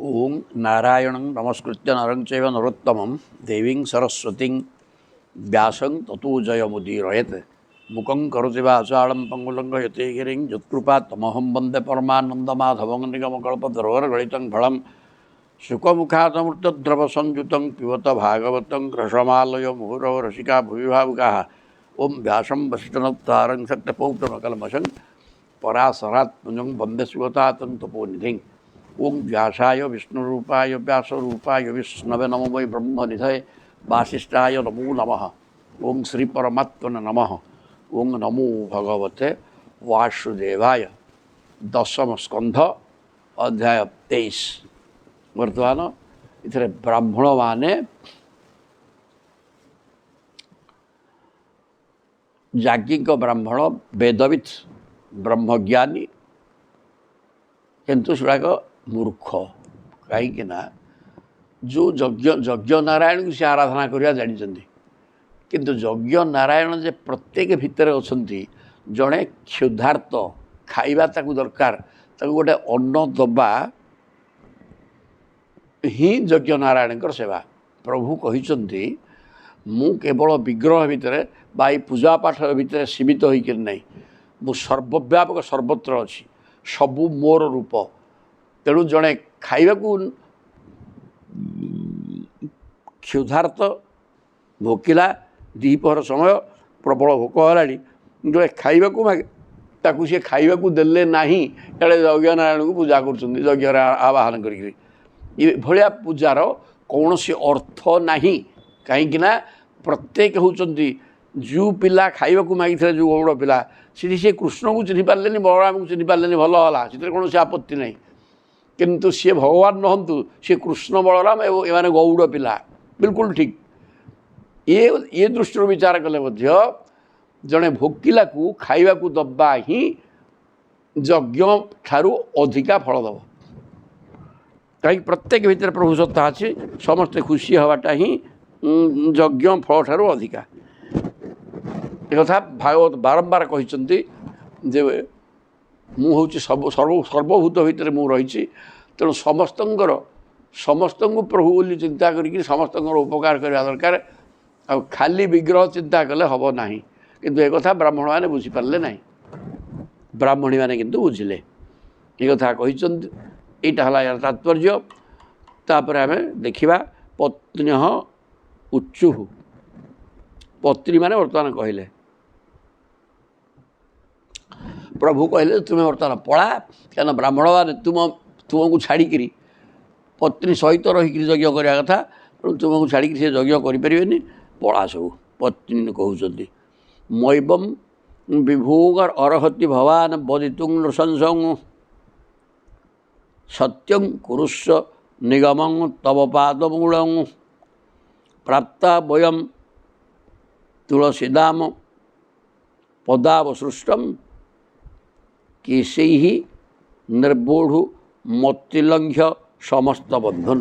ओं नारायणं नमस्कृत्य नरं चैव नरोत्तमं देवीं सरस्वतीं व्यासं ततो जयमुदीरयेत् मुखं करोति वाचालं पङ्गुलङ्घयते गिरिं यत्कृपात्तमहं वन्दे परमानन्दमाधवं निगमकल्पतरोर्गलितं फलं शुकमुखादमृतद्रवसंयुतं पिबत भागवतं रसमालय मुहुरो रसिका भुवि भावुकाः ॐ व्यासं वसिष्ठनप्तारं सत्यपौत्रमकल्मषं पराशरात्मजं वन्दे शिवतातं तपोनिधिं ओं व्यासाय विष्णुरूपाय व्यासरूपाय विष्णवे नमो वै ब्रह्मनिधये वासिष्ठाय नमो नमः ओं श्रीपरमात्मने नमः ओं नमो भगवते वासुदेवाय। दशम स्कंध अध्याय 23। वर्तमान इथे ब्राह्मण माने याज्ञिक ब्राह्मण वेदवित् ब्रह्मज्ञानी किंतु सेड़ाक मूर्ख कहीं जो यज्ञ नारायण को से आराधना करवा जानी किंतु यज्ञ नारायण जे प्रत्येक भितर अच्छा जड़े क्षुधार्त खाइबा ताकू दरकार ताकू गोटे अन्न दबा ही यज्ञ नारायण सेवा। प्रभु कहते मु केवल विग्रह भितर बाई पूजा पाठ भितर सीमित होकर नहीं मु सर्वव्यापक सर्वत्र अच्छी सबू मोर रूप तेणु जड़े खाइबा क्षुधार्त भोकिला दीपहर समय प्रबल भोक है जो खाइबा ताकू सी खाइबा देले नहीं एड़े यज्ञ नारायण को पूजा कर आवाहन करिया पूजार कौन सी अर्थ नहीं कहीं प्रत्येक होती जो पिला खाइबा मागी जो गौड़ पिला सी कृष्ण को चिन्ह पारे बलराम को चिन्ह पारे भल है से कौन सी आपत्ति नहीं किंतु सी भगवान नहतु सी कृष्ण बलराम एवं गौड़ पिला बिल्कुल ठीक। ये दृष्टि विचार कले जड़े भोकिला को खाइबा को दबा ही यज्ञ ठारू अधिका फल दब कहीं प्रत्येक भीतर प्रभु सत्ता अच्छी समस्ते खुशी हवाटा ही यज्ञ फल ठारू अधिका। एक भागवत बारंबार कहते जे हूँ सर्वभूत भितर मु रही तेणु समस्त प्रभु बोली चिंता करी समस्त उपकार करवा दरकार आ खाली विग्रह चिंता कले हम ना किंतु एक ब्राह्मण मैंने बुझीपारे ना ब्राह्मणी मैंने किंतु बुझिले ये कथा यहाँ है तात्पर्य। तापर आम देखा पत्न्य उच्चु पत्नी माने बर्तमान कहले प्रभु कहले तुम्हें बर्तमान पड़ा क्या ब्राह्मण मैंने तुमको छाड़ी पत्नी सहित रहीकि यज्ञ करवा कथा तुमको छाड़ी से यज्ञ करें पड़ा सब पत्नी कहते मैबम विभोगर अर्हति भवान बदितुं नृशंसं सत्यं कुरुष्व निगमं तव पादमूलं प्राप्ता वयं तुलसीदाम पदावसृष्टं केशैः निर्बोढु मत्तिलंघ्य समस्त बंधन।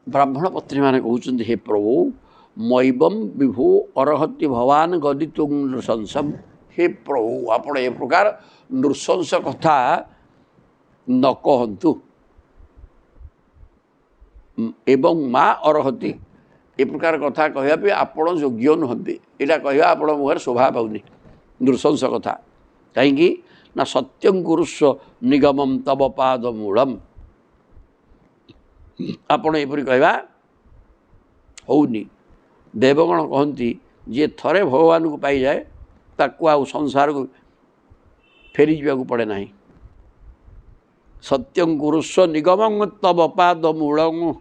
ब्राह्मण पत्नी माने कहते हे प्रभु मैबम विभु अर्हति भवान गदितुं नृशंसम हे प्रभु आपण ए प्रकार नृशंस कथा न कहतु एवं माँ अर्हति ए प्रकार कथा कहवापी आपण योग्य नुहति यहाँ कहवा आप मुहर शोभा पाऊनी नृशंस कथा कहीं ना सत्यं कुरुष्व निगमं तव पादमूलम आपण एपरी कहवा होनी। देवगण कहती जी थरे भगवान को पाई जाए ताकू आ संसार को फेरी जावाक पड़े ना सत्यं कुरुष्व निगमं तव पादमूलं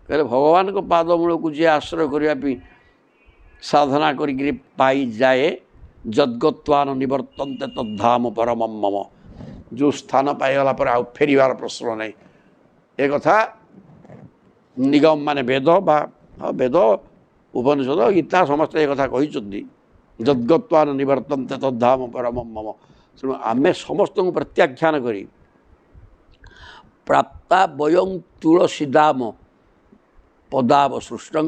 कहले भगवान को पादमूल को जी आश्रय करने साधना करी पाई जाए जद्गत्वान निवर्तन्ते तद्धाम परम मम जो स्थान पाईगला पर आउ फेरिवार प्रश्न नहीं एक कथा निगम माने वेद बा वेद उपनिषद गीता समस्त एक कथा कहते जद्गत्वान निवर्तन्ते तद्धाम परम मम तेणु आम समस्त प्रत्याख्यान करी प्राप्ता वयं तुलसीदाम पदावसृष्टं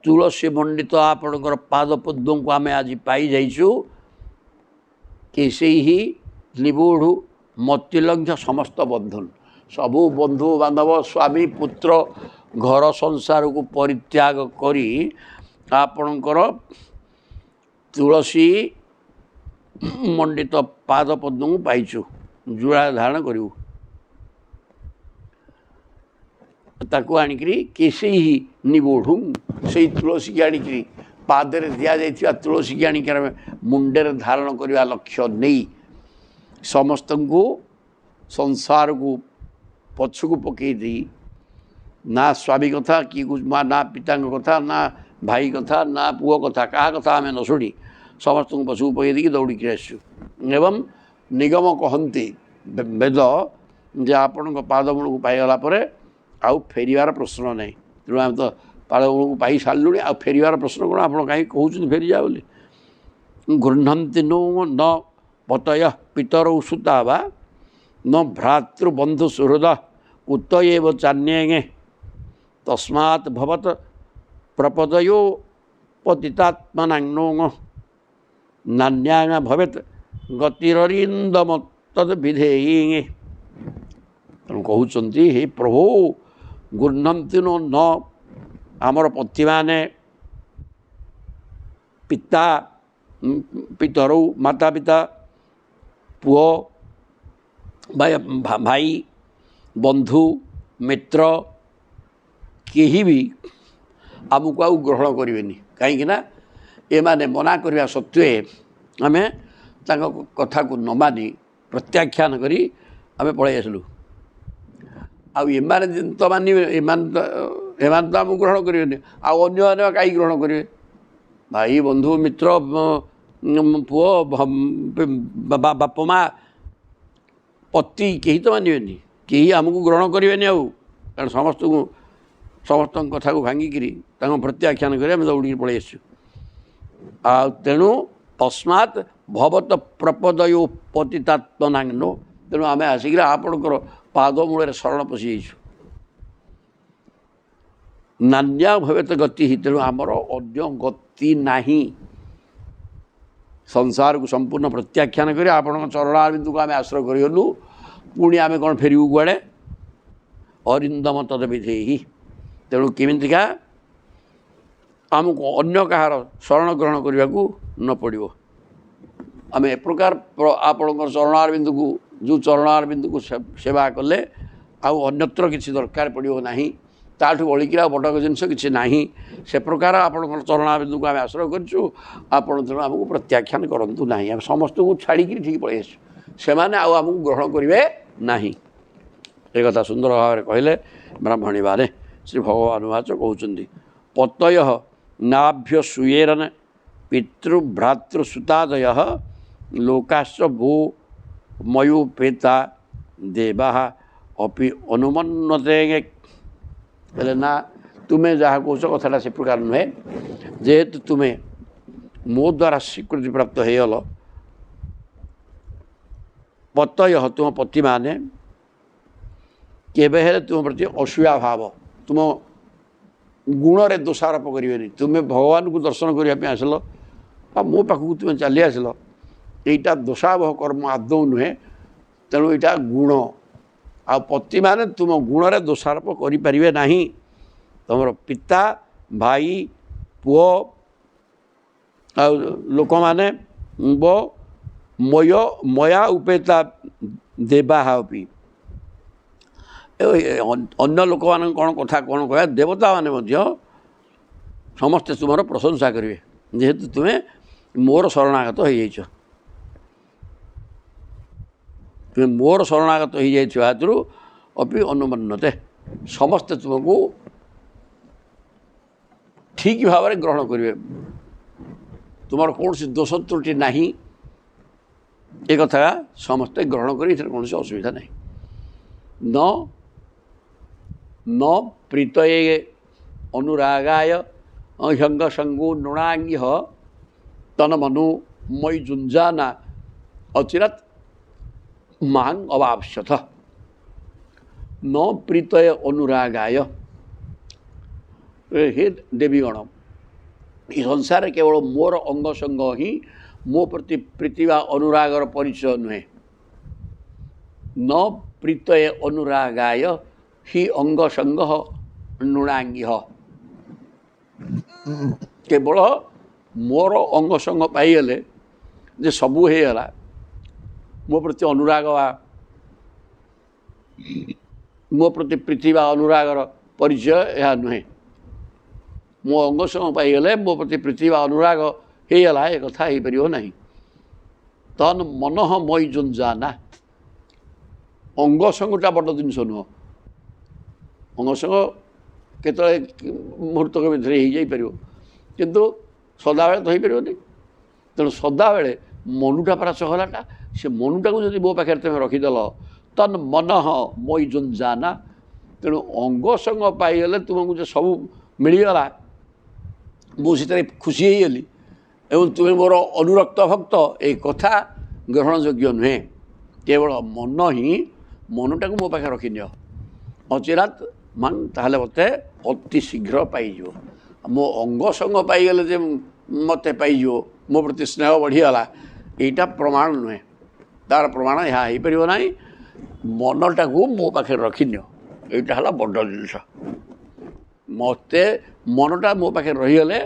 तुलसी मंडित आपणकर पाद पद्म को आम आज पाई जाइछु केसे ही निबूढ़ मतिलंघ्य समस्त बंधन सबू बंधु बांधव स्वामी पुत्र घर संसार को परित्याग करी आपणकर तुलसी मंडित पाद पद्म को पाइचु जुड़ा धारण करूँ ताकू आणिकी केसे ही निबोढ़ू से तुलसी की आणिकी पादरे दि जा तुलसी की आणिक मुंडे धारण करने लक्ष्य नहीं समस्त को संसार को पछकू पकई दी ना स्वामी कथा कि ना पिता कथा ना भाई कथा ना पुओ कथा क्या कथा आम न शुणी समस्त को पछकू पकई दी दौड़िक आसु एवं निगम कहती वेद जे आपण पादमूल को पाईगला आउ फेरिवार प्रश्न नहीं तेणु आम तो पादमूल को पाई सारूँ आ फेरिवार प्रश्न कौन आप कहीं कहते फेरी जा बोली गृह्णन्ति नो न पतय पितरौ सुता वा न भ्रातृबंधु सुहृद कुत एव चान्ये तस्मात् भवत प्रपदयो पतितात्मनांगनो नान्यां भवेत गतिररिंदम तद विधेयी तेणु कहते हे प्रभु गृह्णन्ति नो न आमर पति माने पिता पितरौ माता पिता पुओ भाई बंधु मित्र केही भी आमको आउ ग्रहण करें कहीं एमाने मना करने सत्वे आम कथा को न मानी प्रत्याख्यान करी आम पलि आसलु आने तो मानवे एमान तो आम ग्रहण करें आने कहीं ग्रहण करेंगे भाई बंधु मित्र पुओ बाप माँ पति कहीं तो मानवे कहीं आमको ग्रहण करें आउ कारण समस्त को समस्त कथा को भांगिकी प्रत्याख्यान कर दौड़ी पलि आसु तेणु तस्मात् भवत प्रपदयो पतितात्मनांगनो तेणु आम आसिक आपणकर पादमूल शरण पशि जाइछु नान्या भवेत गति तेणु आमर अन्य गति नहीं संसार को संपूर्ण प्रत्याख्यान कर आपण चरणारविंदु को आम आश्रय करगलु पुणी आम कौन फेरू कुआड़े अरिंदम तद विधेयी तेणु केमितिका आमको अन्य कहार शरण ग्रहण करने को न पड़ो आम ए प्रकार आपणकर चरणारविंदु को जो चरणारविंदु को सेवा कले अन्यत्र किसी दरकार पड़ो ना ताठू बलिका बड़क जिनस कि ना से प्रकार आपणकर चरणारविंदु को आम आश्रय करूँ आपड़ तेणु आमको प्रत्याख्यान करूँ ना आम समस्त को छाड़ी ठीक पलि आसु से आमको ग्रहण करेंगे ना एक कथा सुंदर भाव में कहले ब्राह्मणी बारे श्री भगवान वाच कहते पतय नाभ्य सुयेरन पितृभ्रातृसुतादय लोकाश्च भू मयूपेता देवा अपि अनुमन्नते ना तुम्हें जहाँ कौच कथा से प्रकार नुहे जेहेतु तुम्हें मो द्वारा स्वीकृति प्राप्त होगल पतय तुम पति माने केबे तुम प्रति असूया भाव तुम गुण रे दोषारोप करें तुम्हें भगवान को दर्शन करने आसल मो पाखक तुम्हें चली आसल यहीटा दोषावह कर्म आदौ नुहे तेणु यहाँ गुण आ पति माने तुम गुण रे दोषारोप करें ना तुम पिता भाई पुओ लोक मैंने वो मया उपेता देवा भी अन्य लोक मान कौन कथा कौन कह देवता माने समस्ते तुम प्रशंसा करेंगे जेहेतु तुम्हें मोर शरणागत हो जाइछ तुम्हें मोर शरणागत हो जाइछु अभी अनुमन्नते समस्ते तुमको ठीक भाव में ग्रहण करेंगे तुम कौन सी दोष त्रुटि ना एक कथा समस्ते ग्रहण करें कौन असुविधा नहीं न प्रीतये अनुरागाय ह्यंग संगो नृणांगी तन मनु मई जुंजाना अचिरत मांग अवापस्यथ न प्रीतय अनुरागाय हे देवीगण ये संसार केवल मोर अंग संग ही मो प्रति प्रीति वा अनुरागर परिचय नुहे न प्रीतये अनुरागाय हि अंग संग नृणांगी केवल मोर अंग संग पाईगले जे सबू होगला मो प्रति अनुराग मो प्रति प्रीति अनुरागर परिचय यह नुहे मो अंग संग पाईगले मो प्रति प्रीति अनुराग होगला एक कथा हो पार ना तन मन मई जुन जाना अंग संगटा बड़ जिनस नुह अंग संग केत मुहूर्तक भितर हो किंतु सदाबे तो हो पारे तेणु सदाबे मनुटा परा चहलाटा से मनुटा को जब मो पाखे तुम रखीदेल तन मन मई जुन जाना तेणु अंग संग पाईगले तुमको जो सब मिलगला मुझे खुशी होगली एवं तुम्हें मोर अनुरक्त भक्त एक कथा ग्रहण योग्य नुहे केवल मन ही मनटा को मो पाखे रखी नियो अचिरात मान ताहले मते अति शीघ्र पाइज मो अंग संग पाईगले जे मते पाइज मो प्रति स्नेह बढ़ीगला यहाँ प्रमाण नुहे तार प्रमाण यहाँ हो पार ना मनटा को मो पाखे रखी नियो यहाँ है बड़ जिनस मते मनटा मो पाखे रहीगले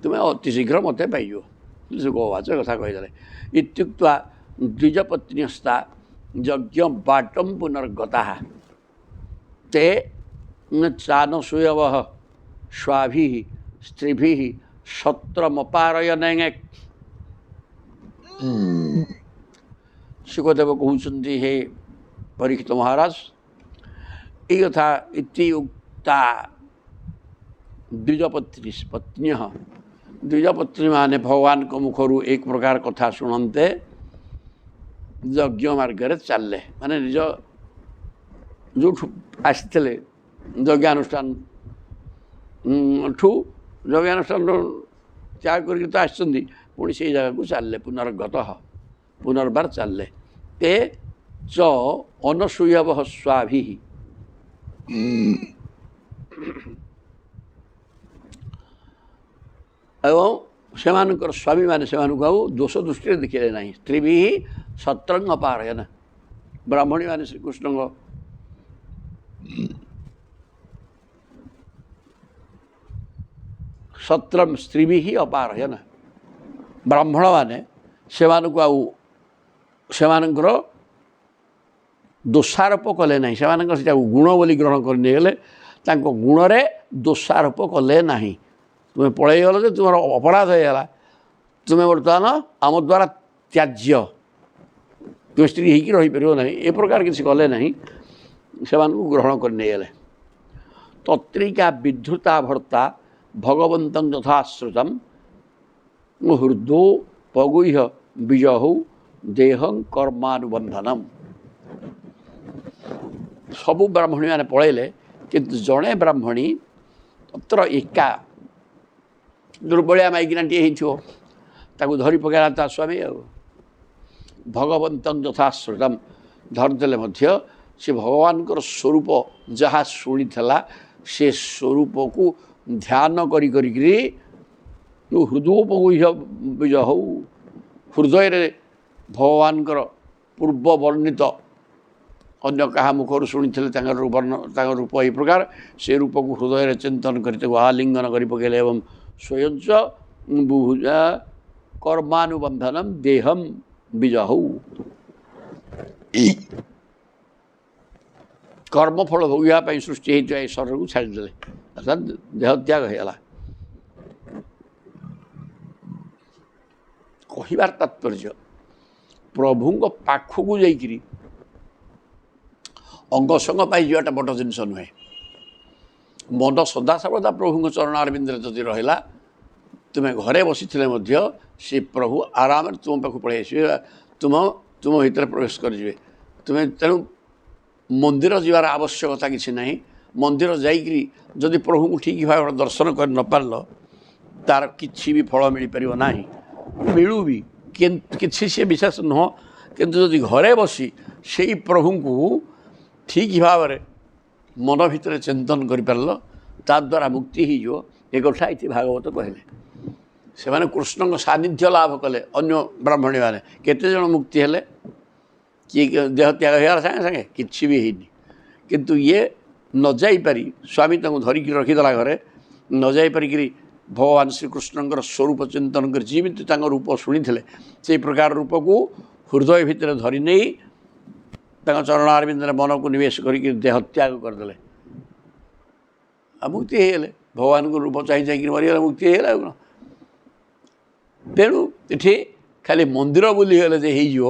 तुम्हें अति शीघ्र मते पाइज गौवाच कथा कहीदे इत्युक्त्वा द्विजपत्न्यस्ता यज्ञ बाटम पुनर्गता ते चानसूयव स्वाभि स्त्रीभि सत्रमपारयन सुखदेव कहते हे परीक्षित महाराज ये कथा इत्युक्ता द्विजपत्नी पत्नी द्विजपत्नी माने भगवान को मुखर एक प्रकार कथा शुणते यज्ञ मार्ग चलले माने निज जो आसते यज्ञानुष्ठान ठू यज्ञानुष्ठान त्याग करके तो आसुँच पुणी से जगह को चलले पुनर्गत पुनर्बार चलले ते च अनसूयव स्वाभि एवं सेमानकर स्वामी माने सेमानक आउ दोष दृष्टि देखिले ना स्त्री भी सत्रंग अपारयन ब्राह्मणी माने श्रीकृष्ण सत्रम स्त्री भी अपारयन ब्राह्मण माने सेमानक आउ सेमानकर दोषारोप कले ना से गुण बोली ग्रहण करगले गुण रे दोषारोप कले ना तुम्हें पलैगल जो तुम अपराध होगा तुम्हें बर्तमान आम द्वारा त्याज्य तुम स्त्री होकर रहीपर ना ए प्रकार किसी कले ना से ग्रहण करगले तत्रिका विधृता भर्ता भगवंत यथाश्रुतम हृदो पगुह्य विजहु देहं कर्मानुबंधनम सबू ब्राह्मणी मैंने पलैले किंतु जड़े ब्राह्मणी तत्र एका दुर्बलिया माइकिना टे हो धरी पकड़ा ता स्वामी भगवंत यथाश्रुतम धरदेले से भगवान स्वरूप जहाँ शुणी से स्वरूप को ध्यान करी हृदयोपगुह्य विजह हृदय भगवान पूर्व वर्णित अन्य क्या मुखर शुणी रूप ये प्रकार से रूप को हृदय चिंतन कर आलिंगन कर पकेले एवं स्वयं बुभुजा कर्मानुबंधनम देहम विजहु कर्मफल भोगापी सृष्टि होता शरीर को छाड़दे अर्थात देह त्याग होगा कहबार तात्पर्य प्रभु पाखक जाकि अंग संग पाई जाटा बड़ जिनस नुहे मन सदा सर्वदा प्रभु चरण अरविंद जदि रहा तुम्हें घरे बसी से प्रभु आराम तुम पाख पलि तुम तुम भर प्रवेश करेंगे तुम्हें तेणु मंदिर जीवार आवश्यकता किसी ना मंदिर जाकि जदि प्रभु को ठीक भाव दर्शन कर न पार तार किसी भी फल मिल पार ना मिलू भी किसी से विशेष नुह किंतु जदि घरे बसी से प्रभु को ठीक भाव मन भितर चिंतन कर द्वारा मुक्ति हो एक भागवत कहले से माने कृष्ण सानिध्य लाभ कले अन्य ब्राह्मणी मैंने केते जन मुक्ति हेले କିଏ ଦେହ ତ୍ୟାଗ ହେଇଗଲା ସାଙ୍ଗେ ସାଙ୍ଗେ କିଛି ବି ହେଇନି। କିନ୍ତୁ ଇଏ ନ ଯାଇପାରି ସ୍ୱାମୀ ତାଙ୍କୁ ଧରିକି ରଖିଦେଲା ଘରେ, ନ ଯାଇପାରିକିରି ଭଗବାନ ଶ୍ରୀକୃଷ୍ଣଙ୍କର ସ୍ୱରୂପ ଚିନ୍ତନ କରି ଯେମିତି ତାଙ୍କ ରୂପ ଶୁଣିଥିଲେ ସେଇ ପ୍ରକାର ରୂପକୁ ହୃଦୟ ଭିତରେ ଧରି ନେଇ ତାଙ୍କ ଚରଣ ଅରବିନ୍ଦରେ ମନକୁ ନିବେଶ କରିକି ଦେହ ତ୍ୟାଗ କରିଦେଲେ। ଆଉ ମୁକ୍ତି ହେଇଗଲେ, ଭଗବାନଙ୍କ ରୂପ ଚାହିଁ ଚାହିଁକି ମରିଗଲେ, ମୁକ୍ତି ହେଇଗଲା। ଆଉ କ'ଣ? ତେଣୁ ଏଠି ଖାଲି ମନ୍ଦିର ବୁଲିଗଲେ ଯେ ହେଇଯିବ,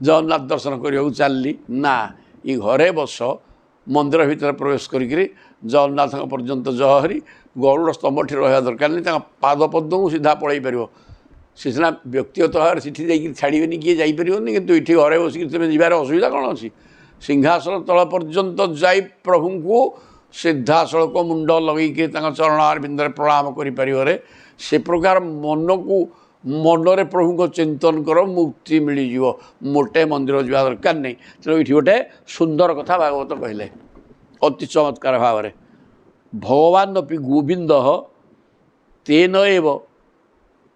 ଜଗନ୍ନାଥ ଦର୍ଶନ କରିବାକୁ ଚାଲିଲି ନା, ଏ ଘରେ ବସ, ମନ୍ଦିର ଭିତରେ ପ୍ରବେଶ କରିକିରି ଜଗନ୍ନାଥଙ୍କ ପର୍ଯ୍ୟନ୍ତ ଜହରି ଗରୁଡ଼ ସ୍ତମ୍ଭଠି ରହିବା ଦରକାର ନାହିଁ, ତାଙ୍କ ପାଦ ପଦ୍ମକୁ ସିଧା ପଳେଇ ପାରିବ। ସେ ସିନା ବ୍ୟକ୍ତିଗତ ଭାବରେ ସେଠି ଯାଇକି ଛାଡ଼ିବେନି, କିଏ ଯାଇପାରିବନି, କିନ୍ତୁ ଏଠି ଘରେ ବସିକି ତୁମେ ଯିବାର ଅସୁବିଧା କ'ଣ ଅଛି? ସିଂହାସନ ତଳ ପର୍ଯ୍ୟନ୍ତ ଯାଇ ପ୍ରଭୁଙ୍କୁ ସିଧାସଳଖ ମୁଣ୍ଡ ଲଗେଇକି ତାଙ୍କ ଚରଣ ଅରବିନ୍ଦରେ ପ୍ରଣାମ କରିପାରିବରେ ସେ ପ୍ରକାର ମନରେ ପ୍ରଭୁଙ୍କ ଚିନ୍ତନ କର, ମୁକ୍ତି ମିଳିଯିବ। ମୋଟେ ମନ୍ଦିର ଯିବା ଦରକାର ନାହିଁ। ତେଣୁ ଏଇଠି ଗୋଟେ ସୁନ୍ଦର କଥା ଭାଗବତ କହିଲେ ଅତି ଚମତ୍କାର ଭାବରେ। ଭଗବାନ ଅପି ଗୋବିନ୍ଦ ତେନ ଏବ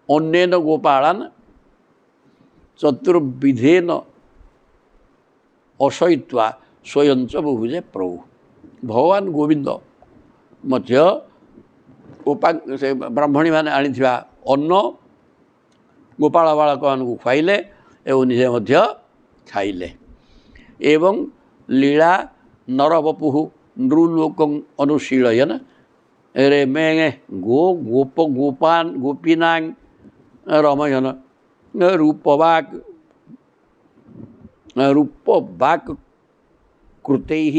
ଅନ୍ୟେନ ଗୋପାଳନ ଚତୁର୍ବିଧେନ ଅସହିତ୍ୱା ସ୍ୱୟଂଚ ବହୁଜେ ପ୍ରଭୁ। ଭଗବାନ ଗୋବିନ୍ଦ ମଧ୍ୟ ସେ ବ୍ରାହ୍ମଣୀମାନେ ଆଣିଥିବା ଅନ୍ନ ଗୋପାଳ ବାଳକମାନଙ୍କୁ ଖୁଆଇଲେ ଏବଂ ନିଜେ ମଧ୍ୟ ଖାଇଲେ। ଏବଂ ଲୀଳା ନରବପୁଃ ନୃଲୋକଂ ଅନୁଶୀଳୟନ ରେମେ ଗୋପୀନାଂ ରମୟନ ରୂପବାକ୍ କୃତୈଃ।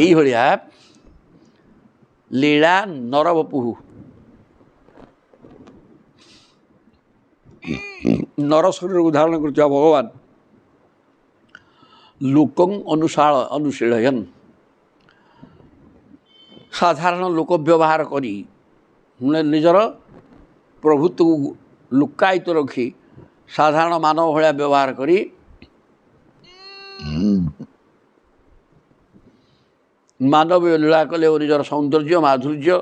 ଏଇଭଳିଆ ଲୀଳା ନରବପୁଃ, ନର ଶରୀରକୁ ଧାରଣ କରୁଥିବା ଭଗବାନ, ଲୋକଂ ଅନୁଶୀଳୟନ୍, ସାଧାରଣ ଲୋକ ବ୍ୟବହାର କରି ନିଜର ପ୍ରଭୁତ୍ୱକୁ ଲୁକାୟିତ ରଖି ସାଧାରଣ ମାନବ ଭଳିଆ ବ୍ୟବହାର କରି ମାନବୀୟ ଲୀଳା କଲେ ଓ ନିଜର ସୌନ୍ଦର୍ଯ୍ୟ ମାଧୁର୍ଯ୍ୟ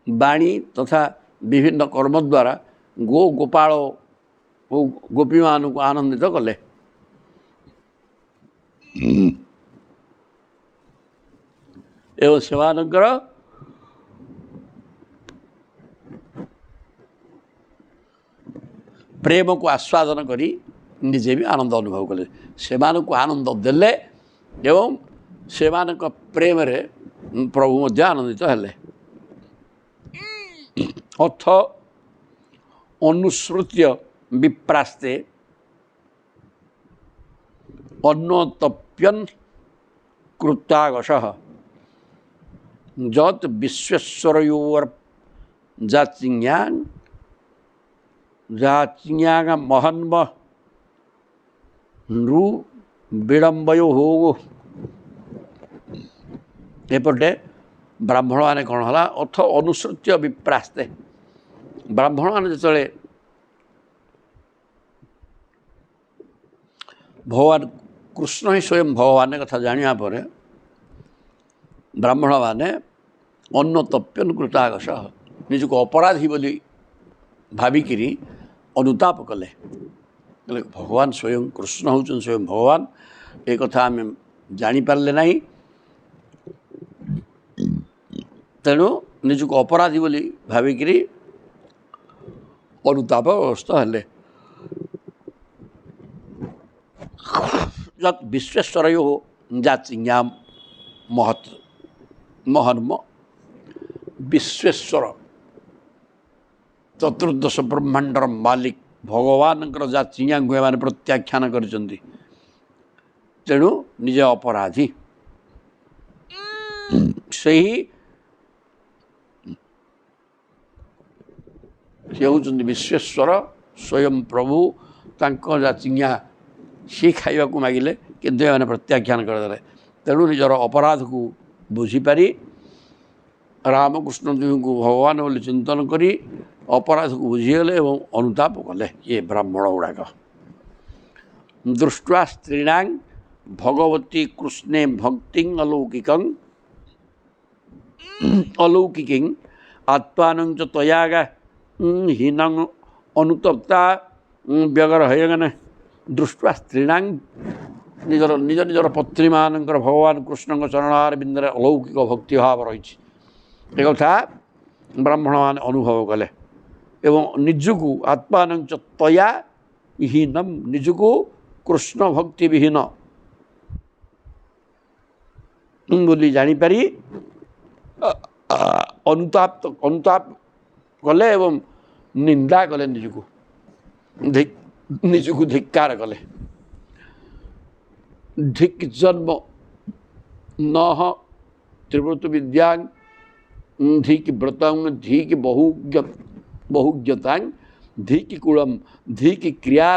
ବାଣୀ ତଥା ବିଭିନ୍ନ କର୍ମ ଦ୍ୱାରା ଗୋପାଳ ଓ ଗୋପୀମାନଙ୍କୁ ଆନନ୍ଦିତ କଲେ। ଏବଂ ସେମାନଙ୍କର ପ୍ରେମକୁ ଆସ୍ୱାଦନ କରି ନିଜେ ବି ଆନନ୍ଦ ଅନୁଭବ କଲେ। ସେମାନଙ୍କୁ ଆନନ୍ଦ ଦେଲେ ଏବଂ ସେମାନଙ୍କ ପ୍ରେମରେ ପ୍ରଭୁ ମଧ୍ୟ ଆନନ୍ଦିତ ହେଲେ। ଅଥ ଅନୁସୃତ୍ୟ ବିପ୍ରାସ୍ତେ ଅନ୍ନତପ୍ୟନ୍ କୃତାଗଶଃ ଯତ୍ ବିଶ୍ୱେଶ୍ୱରୟୋର୍ଯାଚିଜ୍ଞାଂ ମହନ୍ମ ନୃ ବିଡ଼ମ୍ବୟୋଃ। ଏପଟେ ବ୍ରାହ୍ମଣମାନେ କ'ଣ ହେଲା? ଅଥ ଅନୁସୃତ୍ୟ ବିପ୍ରାସ୍ତେ, ବ୍ରାହ୍ମଣମାନେ ଯେତେବେଳେ ଭଗବାନ କୃଷ୍ଣ ହିଁ ସ୍ୱୟଂ ଭଗବାନ କଥା ଜାଣିବା ପରେ ବ୍ରାହ୍ମଣମାନେ ଅନ୍ନତପ୍ୟନ୍ କୃତାଗଶଃ, ନିଜକୁ ଅପରାଧୀ ବୋଲି ଭାବିକିରି ଅନୁତାପ କଲେ। ଭଗବାନ ସ୍ୱୟଂ କୃଷ୍ଣ ହେଉଛନ୍ତି ସ୍ୱୟଂ ଭଗବାନ, ଏ କଥା ଆମେ ଜାଣିପାରିଲେ ନାହିଁ, ତେଣୁ ନିଜକୁ ଅପରାଧୀ ବୋଲି ଭାବିକିରି ଅନୁତାପଗ୍ରସ୍ତ ହେଲେ। ଯତ୍ ବିଶ୍ୱେଶ୍ୱରୟୋଃ ଯାଚିଜ୍ଞାଂ ମହନ୍ମ, ବିଶ୍ୱେଶ୍ୱର ଚତୁର୍ଦ୍ଦଶ ବ୍ରହ୍ମାଣ୍ଡର ମାଲିକ ଭଗବାନଙ୍କର ଯାଚିଜ୍ଞାଙ୍କୁ ଏମାନେ ପ୍ରତ୍ୟାଖ୍ୟାନ କରିଛନ୍ତି, ତେଣୁ ନିଜେ ଅପରାଧୀ। ସେହି ସେ ହେଉଛନ୍ତି ବିଶ୍ୱେଶ୍ୱର ସ୍ୱୟଂ ପ୍ରଭୁ, ତାଙ୍କ ଯାଚିଜ୍ଞା ସିଏ ଖାଇବାକୁ ମାଗିଲେ କିନ୍ତୁ ଏମାନେ ପ୍ରତ୍ୟାଖ୍ୟାନ କରିଦେଲେ। ତେଣୁ ନିଜର ଅପରାଧକୁ ବୁଝିପାରି ରାମକୃଷ୍ଣ ଦେବଙ୍କୁ ଭଗବାନ ବୋଲି ଚିନ୍ତନ କରି ଅପରାଧକୁ ବୁଝିଗଲେ ଏବଂ ଅନୁତାପ କଲେ। ଇଏ ବ୍ରାହ୍ମଣ ଗୁଡ଼ାକ ଦୃଷ୍ଟ୍ୱା ସ୍ତ୍ରୀଣାଂ ଭଗବତୀ କୃଷ୍ଣେ ଭକ୍ତିଂ ଅଲୌକିକିଂ ଆତ୍ମାନଂ ଚ ତ୍ୱୟା ହୀନଂ ଅନୁତପ୍ତା ବ୍ୟଗର ହୟଗନ ଦୃଷ୍ଟ୍ୱା ସ୍ତ୍ରୀଣାଂ ନିଜର ନିଜ ନିଜର ପତ୍ନୀମାନଙ୍କର ଭଗବାନ କୃଷ୍ଣଙ୍କ ଚରଣାର ବିନ୍ଦରେ ଅଲୌକିକ ଭକ୍ତି ଭାବ ରହିଛି ଏ କଥା ବ୍ରାହ୍ମଣମାନେ ଅନୁଭବ କଲେ ଏବଂ ନିଜକୁ ଆତ୍ମାନଞ୍ଚ ତୟା ବିହୀନମ୍ ନିଜକୁ କୃଷ୍ଣ ଭକ୍ତି ବିହୀନ ବୋଲି ଜାଣିପାରି ଅନୁତାପ କଲେ ଏବଂ ନିନ୍ଦା କଲେ ନିଜକୁ ଧିକ୍କାର କଲେ ଧିକ୍ ଜନ୍ମ ନହ ତ୍ରିବୃତ ବିଦ୍ୟାଂ ଧିକ୍ ବ୍ରତଂ ଧିକ୍ ବହୁଜ୍ଞତାଂ ଧିକ୍ କୁଳମ୍ ଧିକ୍ କ୍ରିୟା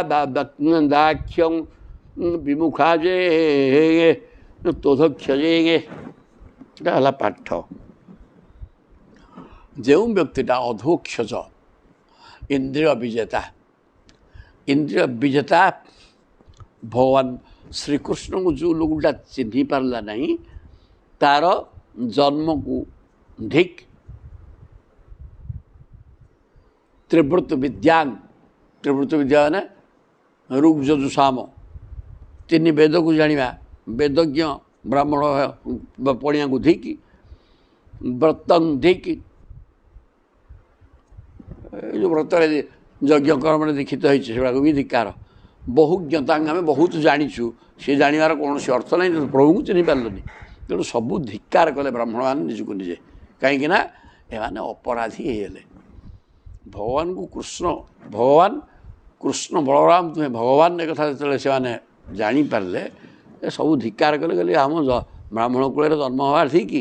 ଦାକ୍ଷ୍ୟଂ ବିମୁଖାଜେ ତୋଧକ୍ଷଜେ ଏଇଟା ହେଲା ପାଠ। ଯେଉଁ ବ୍ୟକ୍ତିଟା ଅଧୋକ୍ଷଜ ଇନ୍ଦ୍ରିୟ ବିଜେତା ଭଗବାନ ଶ୍ରୀକୃଷ୍ଣଙ୍କୁ ଯେଉଁ ଲୋକଟା ଚିହ୍ନି ପାରିଲା ନାହିଁ ତାର ଜନ୍ମକୁ ଧିକ୍ ତ୍ରିବୃତ ବିଦ୍ୟା ମାନେ ଋକ୍ ଯଜୁ ସାମ ତିନି ବେଦକୁ ଜାଣିବା ବେଦଜ୍ଞ ବ୍ରାହ୍ମଣ ପଣିଆକୁ ଧିକ୍ ବ୍ରତଂ ଧିକ୍ ଏ ଯେଉଁ ବ୍ରତରେ ଯଜ୍ଞ କର୍ମରେ ଦୀକ୍ଷିତ ହେଇଛି ସେଗୁଡ଼ାକୁ ବି ଧିକ୍କାର ବହୁଜ୍ଞତାଙ୍ଗ ଆମେ ବହୁତ ଜାଣିଛୁ ସେ ଜାଣିବାର କୌଣସି ଅର୍ଥ ନାହିଁ ପ୍ରଭୁଙ୍କୁ ଚିହ୍ନି ପାରିଲନି ତେଣୁ ସବୁ ଧିକ୍କାର କଲେ ବ୍ରାହ୍ମଣମାନେ ନିଜକୁ ନିଜେ କାହିଁକିନା ଏମାନେ ଅପରାଧୀ ହେଇଗଲେ ଭଗବାନଙ୍କୁ ଭଗବାନ କୃଷ୍ଣ ବଳରାମ ତୁମେ ଭଗବାନ ଏ କଥା ଯେତେବେଳେ ସେମାନେ ଜାଣିପାରିଲେ ଏ ସବୁ ଧିକ୍କାର କଲେ କହିଲେ ଆମ ବ୍ରାହ୍ମଣ କୂଳରେ ଜନ୍ମ ହେବା ଠିକ୍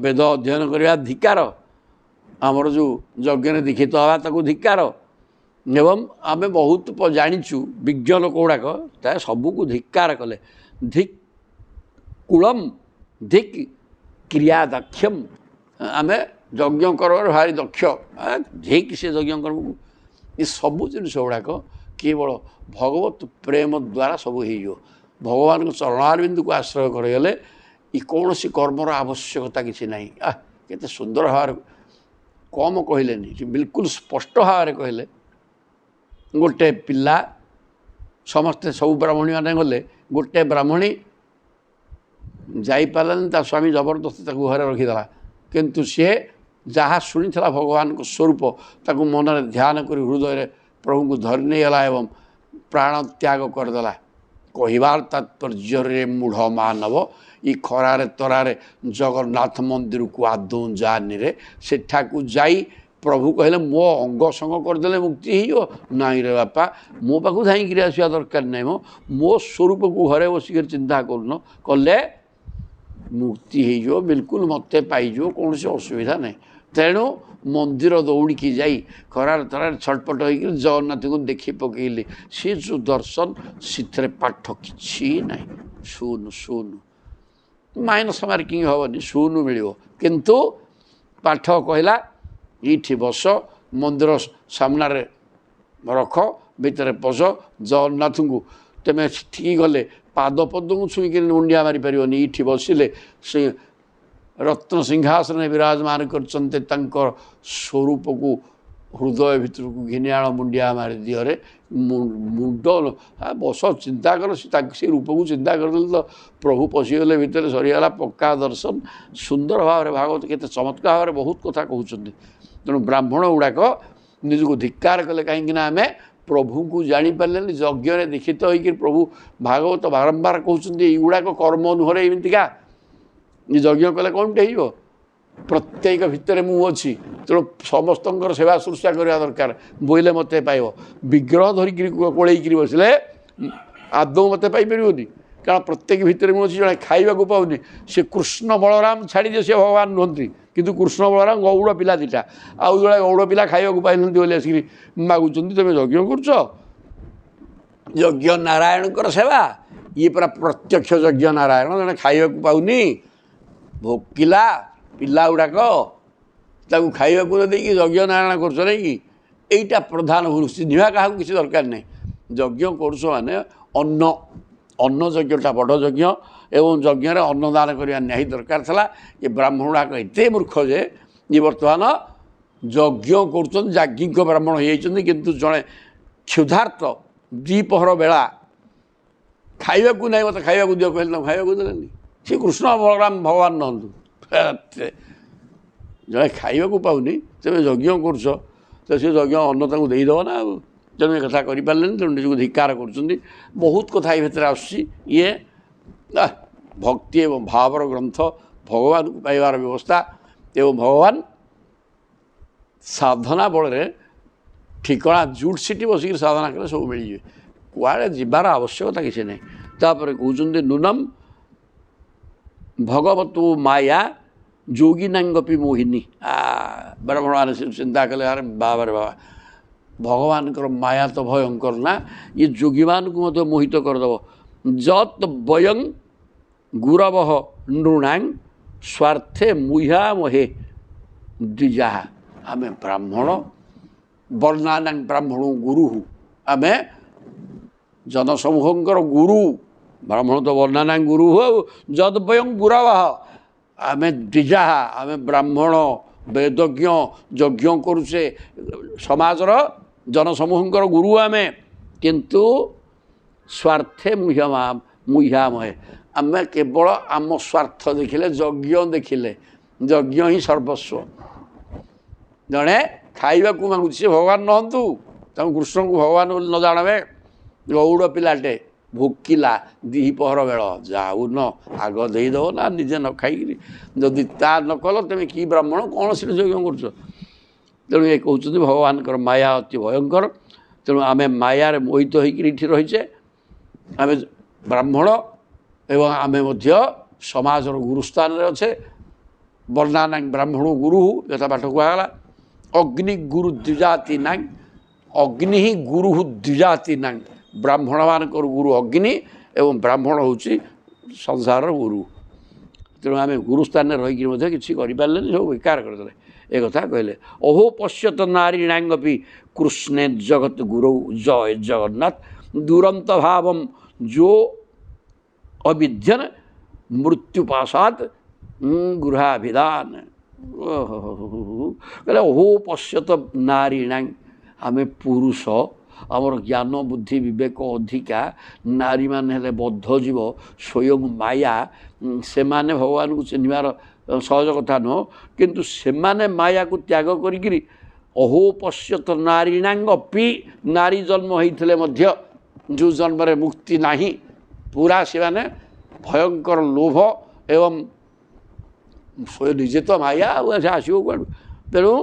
ବେଦ ଅଧ୍ୟୟନ କରିବା ଧିକ୍କାର ଆମର ଯେଉଁ ଯଜ୍ଞରେ ଦୀକ୍ଷିତ ହେବା ତାକୁ ଧିକ୍କାର ଏବଂ ଆମେ ବହୁତ ଜାଣିଛୁ ବିଜ୍ଞ ଲୋକ ଗୁଡ଼ାକ ତା ସବୁକୁ ଧିକ୍କାର କଲେ ଧିକ୍ କୁଳମ୍ ଧିକ୍ କ୍ରିୟା ଦକ୍ଷମ୍ ଆମେ ଯଜ୍ଞ କର୍ମରେ ଭାରି ଦକ୍ଷ ଧିକ୍ ସେ ଯଜ୍ଞ କର୍ମକୁ ଏ ସବୁ ଜିନିଷ ଗୁଡ଼ାକ କେବଳ ଭଗବତ ପ୍ରେମ ଦ୍ୱାରା ସବୁ ହେଇଯିବ ଭଗବାନଙ୍କ ଚରଣାରବିନ୍ଦୁକୁ ଆଶ୍ରୟ କରିଗଲେ ଏ କୌଣସି କର୍ମର ଆବଶ୍ୟକତା କିଛି ନାହିଁ କେତେ ସୁନ୍ଦର ଭାବରେ କମ୍ କହିଲେନି ବିଲକୁଲ ସ୍ପଷ୍ଟ ଭାବରେ କହିଲେ ଗୋଟେ ପିଲା ସମସ୍ତେ ସବୁ ବ୍ରାହ୍ମଣୀମାନେ ଗଲେ ଗୋଟେ ବ୍ରାହ୍ମଣୀ ଯାଇପାରିଲାନି ତା ସ୍ୱାମୀ ଜବରଦସ୍ତି ତାକୁ ଘରେ ରଖିଦେଲା କିନ୍ତୁ ସିଏ ଯାହା ଶୁଣିଥିଲା ଭଗବାନଙ୍କ ସ୍ୱରୂପ ତାକୁ ମନରେ ଧ୍ୟାନ କରି ହୃଦୟରେ ପ୍ରଭୁଙ୍କୁ ଧରି ନେଇଗଲା ଏବଂ ପ୍ରାଣ ତ୍ୟାଗ କରିଦେଲା କହିବାର ତାତ୍ପର୍ଯ୍ୟରେ ମୂଢ଼ ମାନବ ଇ ଖରାରେ ତରାରେ ଜଗନ୍ନାଥ ମନ୍ଦିରକୁ ଆଦୌ ଯାଆନିରେ ସେଠାକୁ ଯାଇ ପ୍ରଭୁ କହିଲେ ମୋ ଅଙ୍ଗ ସଙ୍ଗ କରିଦେଲେ ମୁକ୍ତି ହେଇଯିବ ନାଇଁ ରେ ବାପା ମୋ ପାଖକୁ ଧାଇଁକିରି ଆସିବା ଦରକାର ନାହିଁ ମୋ ସ୍ୱରୂପକୁ ଘରେ ବସିକରି ଚିନ୍ତା କଲେ ମୁକ୍ତି ହେଇଯିବ ବିଲକୁଲ ମୋତେ ପାଇଯିବ କୌଣସି ଅସୁବିଧା ନାହିଁ ତେଣୁ ମନ୍ଦିର ଦୌଡ଼ିକି ଯାଇ ଖରାରେ ତରାରେ ଛଟପଟ ହେଇକରି ଜଗନ୍ନାଥଙ୍କୁ ଦେଖି ପକେଇଲେ ସେ ଯେଉଁ ଦର୍ଶନ ସେଥିରେ ପାଠ କିଛି ନାହିଁ ଶୂନ ମାଇନସ୍ ମାର୍କିଂ ହେବନି ଶୂନ ମିଳିବ କିନ୍ତୁ ପାଠ କହିଲା ଏଇଠି ବସ ମନ୍ଦିର ସାମ୍ନାରେ ରଖ ଭିତରେ ପଶ ଜଗନ୍ନାଥଙ୍କୁ ତୁମେ ଠିକି ଗଲେ ପାଦ ପଦ୍ମକୁ ଛୁଇଁକିରି ମୁଣ୍ଡିଆ ମାରିପାରିବନି ଏଇଠି ବସିଲେ ସେ ରତ୍ନ ସିଂହାସନରେ ବିରାଜମାନ କରିଛନ୍ତି ତାଙ୍କର ସ୍ୱରୂପକୁ ହୃଦୟ ଭିତରକୁ ଘିନି ଆଣ ମୁଣ୍ଡିଆ ମାରି ଦିହରେ ମୁଣ୍ଡ ବସ ଚିନ୍ତା କର ସେ ରୂପକୁ ଚିନ୍ତା କରିଦେଲେ ତ ପ୍ରଭୁ ପଶିଗଲେ ଭିତରେ ସରିଗଲା ପକ୍କା ଦର୍ଶନ ସୁନ୍ଦର ଭାବରେ ଭାଗବତ କେତେ ଚମତ୍କାର ଭାବରେ ବହୁତ କଥା କହୁଛନ୍ତି ତେଣୁ ବ୍ରାହ୍ମଣ ଗୁଡ଼ାକ ନିଜକୁ ଧିକ୍କାର କଲେ କାହିଁକିନା ଆମେ ପ୍ରଭୁଙ୍କୁ ଜାଣିପାରିଲେନି ଯଜ୍ଞରେ ଦୀକ୍ଷିତ ହୋଇକରି ପ୍ରଭୁ ଭାଗବତ ବାରମ୍ବାର କହୁଛନ୍ତି ଏଇଗୁଡ଼ାକ କର୍ମ ନୁହଁରେ ଏମିତିକା ଯଜ୍ଞ କଲେ କ'ଣଟେ ହେଇଯିବ ପ୍ରତ୍ୟେକ ଭିତରେ ମୁଁ ଅଛି ତେଣୁ ସମସ୍ତଙ୍କର ସେବା ଶୁଶ୍ରୂଷା କରିବା ଦରକାର ବୋଇଲେ ମୋତେ ପାଇବ ବିଗ୍ରହ ଧରିକିରି କୋଳେଇକିରି ବସିଲେ ଆଦୌ ମୋତେ ପାଇପାରିବନି କାରଣ ପ୍ରତ୍ୟେକ ଭିତରେ ମୁଁ ଅଛି ଜଣେ ଖାଇବାକୁ ପାଉନି ସେ କୃଷ୍ଣ ବଳରାମ ଛାଡ଼ିଦିଏ ସେ ଭଗବାନ ନୁହନ୍ତି କିନ୍ତୁ କୃଷ୍ଣ ବଳରାମ ଗୌଡ଼ ପିଲା ଦୁଇଟା ଆଉ ଜଣେ ଗୌଡ଼ ପିଲା ଖାଇବାକୁ ପାଇନାହାନ୍ତି ବୋଲି ଆସିକିରି ମାଗୁଛନ୍ତି ତୁମେ ଯଜ୍ଞ କରୁଛ ଯଜ୍ଞ ନାରାୟଣଙ୍କର ସେବା ଇଏ ପୁରା ପ୍ରତ୍ୟକ୍ଷ ଯଜ୍ଞ ନାରାୟଣ ଜଣେ ଖାଇବାକୁ ପାଉନି ଭୋକିଲା ପିଲା ଗୁଡ଼ାକ ତାକୁ ଖାଇବାକୁ ଦେଇକି ଯଜ୍ଞ ନାରାୟଣ କରୁଛ ନାଇଁ କି ଏଇଟା ପ୍ରଧାନ ଭୁଲ ଚିହ୍ନିବା କାହାକୁ କିଛି ଦରକାର ନାହିଁ ଯଜ୍ଞ କରୁଛ ମାନେ ଅନ୍ନ ଯଜ୍ଞଟା ବଡ଼ ଯଜ୍ଞ ଏବଂ ଯଜ୍ଞରେ ଅନ୍ନଦାନ କରିବା ନିହାତି ଦରକାର ଥିଲା ଏ ବ୍ରାହ୍ମଣ ଗୁଡ଼ାକ ଏତେ ମୂର୍ଖ ଯେ ଇଏ ବର୍ତ୍ତମାନ ଯଜ୍ଞ କରୁଛନ୍ତି, ଯାଜ୍ଞିକ ବ୍ରାହ୍ମଣ ହେଇଯାଇଛନ୍ତି, କିନ୍ତୁ ଜଣେ କ୍ଷୁଧାର୍ତ ଦ୍ୱିପହର ବେଳା ଖାଇବାକୁ ନାହିଁ, ମୋତେ ଖାଇବାକୁ ଦିଅ କହିଲେ ତାଙ୍କୁ ଖାଇବାକୁ ଦେଲେନି। ସେ କୃଷ୍ଣ ବଳରାମ ଭଗବାନ ନୁହନ୍ତୁ। ଜଣେ ଖାଇବାକୁ ପାଉନି, ତେବେ ଯଜ୍ଞ କରୁଛ, ତ ସେ ଯଜ୍ଞ ଅନ୍ନ ତାଙ୍କୁ ଦେଇଦେବ ନା ଆଉ। ତେଣୁ ଏ କଥା କରିପାରିଲେନି, ତେଣୁ ନିଜକୁ ଧିକ୍କାର କରୁଛନ୍ତି। ବହୁତ କଥା ଏ ଭିତରେ ଆସୁଛି। ଇଏ ଭକ୍ତି ଏବଂ ଭାବର ଗ୍ରନ୍ଥ, ଭଗବାନଙ୍କୁ ପାଇବାର ବ୍ୟବସ୍ଥା ଏବଂ ଭଗବାନ ସାଧନା ବଳରେ ଠିକଣା ଜୁଟ୍ ସିଟି ବସିକି ସାଧନା କଲେ ସବୁ ମିଳିଯିବେ, କୁଆଡ଼େ ଯିବାର ଆବଶ୍ୟକତା କିଛି ନାହିଁ। ତାପରେ କହୁଛନ୍ତି ନୂନମ୍ ଭଗବତୁ ମାୟା ଯୋଗୀନାଙ୍ଗପି ମୋହିନୀ। ବ୍ରାହ୍ମଣମାନେ ଚିନ୍ତା କଲେ, ଆରେ ବାବାରେ ବାବା, ଭଗବାନଙ୍କର ମାୟା ତ ଭୟଙ୍କର ନା, ଇଏ ଯୋଗୀମାନଙ୍କୁ ମଧ୍ୟ ମୋହିତ କରିଦେବ। ଯତ୍ ବୟଂ ଗୁରବଃ ନୃଣାଂ ସ୍ୱାର୍ଥେ ମୁହ୍ୟାମହେ ଦ୍ୱିଜାଃ। ଆମେ ବ୍ରାହ୍ମଣ, ବର୍ଣ୍ଣାନାଂ ବ୍ରାହ୍ମଣ ଗୁରୁ, ଆମେ ଜନସମୂହଙ୍କର ଗୁରୁ। ବ୍ରାହ୍ମଣ ତ ବର୍ଣ୍ଣାନାଂ ଗୁରୁ ଆଉ ଯଦ୍ ବୟଂ ଗୁରବଃ, ଆମେ ଦ୍ୱିଜାଃ, ଆମେ ବ୍ରାହ୍ମଣ ବେଦଜ୍ଞ, ଯଜ୍ଞ କରୁଛେ, ସମାଜର ଜନସମୂହଙ୍କର ଗୁରୁ ଆମେ। କିନ୍ତୁ ସ୍ୱାର୍ଥେ ମୁହ୍ୟାମହେ, ଆମେ କେବଳ ଆମ ସ୍ୱାର୍ଥ ଦେଖିଲେ, ଯଜ୍ଞ ଦେଖିଲେ, ଯଜ୍ଞ ହିଁ ସର୍ବସ୍ୱ। ଜଣେ ଖାଇବାକୁ ମାଗୁଛି, ସେ ଭଗବାନ ନୁହନ୍ତୁ, ତାଙ୍କୁ କୃଷ୍ଣଙ୍କୁ ଭଗବାନ ବୋଲି ନ ଜାଣବେ। ଗଉଡ଼ ପିଲାଟେ ଭୋକିଲା, ଦ୍ୱିପହର ବେଳ, ଯାଉନ ଆଗ ଦେଇଦେବ ନା, ନିଜେ ନ ଖାଇକିରି ଯଦି ତା ନ କଲ ତେବେ କି ବ୍ରାହ୍ମଣ, କ'ଣ ସେଠି ଯଜ୍ଞ କରୁଛ? ତେଣୁ ଏ କହୁଛନ୍ତି ଭଗବାନଙ୍କର ମାୟା ଅତି ଭୟଙ୍କର। ତେଣୁ ଆମେ ମାୟାରେ ମୋହିତ ହେଇକିରି ଏଠି ରହିଛେ। ଆମେ ବ୍ରାହ୍ମଣ ଏବଂ ଆମେ ମଧ୍ୟ ସମାଜର ଗୁରୁସ୍ଥାନରେ ଅଛେ। ବର୍ଣ୍ଣାନାଂ ବ୍ରାହ୍ମଣ ଗୁରୁ, ଯଥା ପାଠ କୁହାଗଲା। ଅଗ୍ନି ଗୁରୁ ଦ୍ୱିଜାତି ନାଂ, ଅଗ୍ନି ହିଁ ଗୁରୁ ଦ୍ୱିଜାତି ନାଂ। ବ୍ରାହ୍ମଣମାନଙ୍କର ଗୁରୁ ଅଗ୍ନି ଏବଂ ବ୍ରାହ୍ମଣ ହେଉଛି ସଂସାରର ଗୁରୁ। ତେଣୁ ଆମେ ଗୁରୁସ୍ଥାନରେ ରହିକି ମଧ୍ୟ କିଛି କରିପାରିଲେନି, ସବୁ ବେକାର କରିଦେଲେ। ଏ କଥା କହିଲେ। ଅହୋ ପଶ୍ୟତ ନାରୀଣାଙ୍ଗପି କୃଷ୍ଣେ ଜଗତ ଗୁରଉ ଜୟ ଜଗନ୍ନାଥ ଦୁରନ୍ତ ଭାବମ୍ ଯୋ ଅବିଧ୍ୟନ ମୃତ୍ୟୁପାଶାତ୍ ଗୃହାଭିଧାନ। କହିଲେ ଅହୋ ପଶ୍ୟତ ନାରୀଣାଂ, ଆମେ ପୁରୁଷ, ଆମର ଜ୍ଞାନ ବୁଦ୍ଧି ବିବେକ ଅଧିକା, ନାରୀମାନେ ହେଲେ ବଦ୍ଧଜୀବ, ସ୍ୱୟଂ ମାୟା। ସେମାନେ ଭଗବାନଙ୍କୁ ଚିହ୍ନିବାର ସହଜ କଥା ନୁହଁ, କିନ୍ତୁ ସେମାନେ ମାୟାକୁ ତ୍ୟାଗ କରିକିରି ଅହୋ ପଶ୍ୟତ ନାରୀଣାଙ୍ଗପି, ନାରୀ ଜନ୍ମ ହେଇଥିଲେ ମଧ୍ୟ ଯେଉଁ ଜନ୍ମରେ ମୁକ୍ତି ନାହିଁ, ପୁରା ସେମାନେ ଭୟଙ୍କର ଲୋଭ ଏବଂ ନିଜେ ତ ମାୟା, ଆଉ ସେ ଆସିବ କୁଆଡ଼ୁ। ତେଣୁ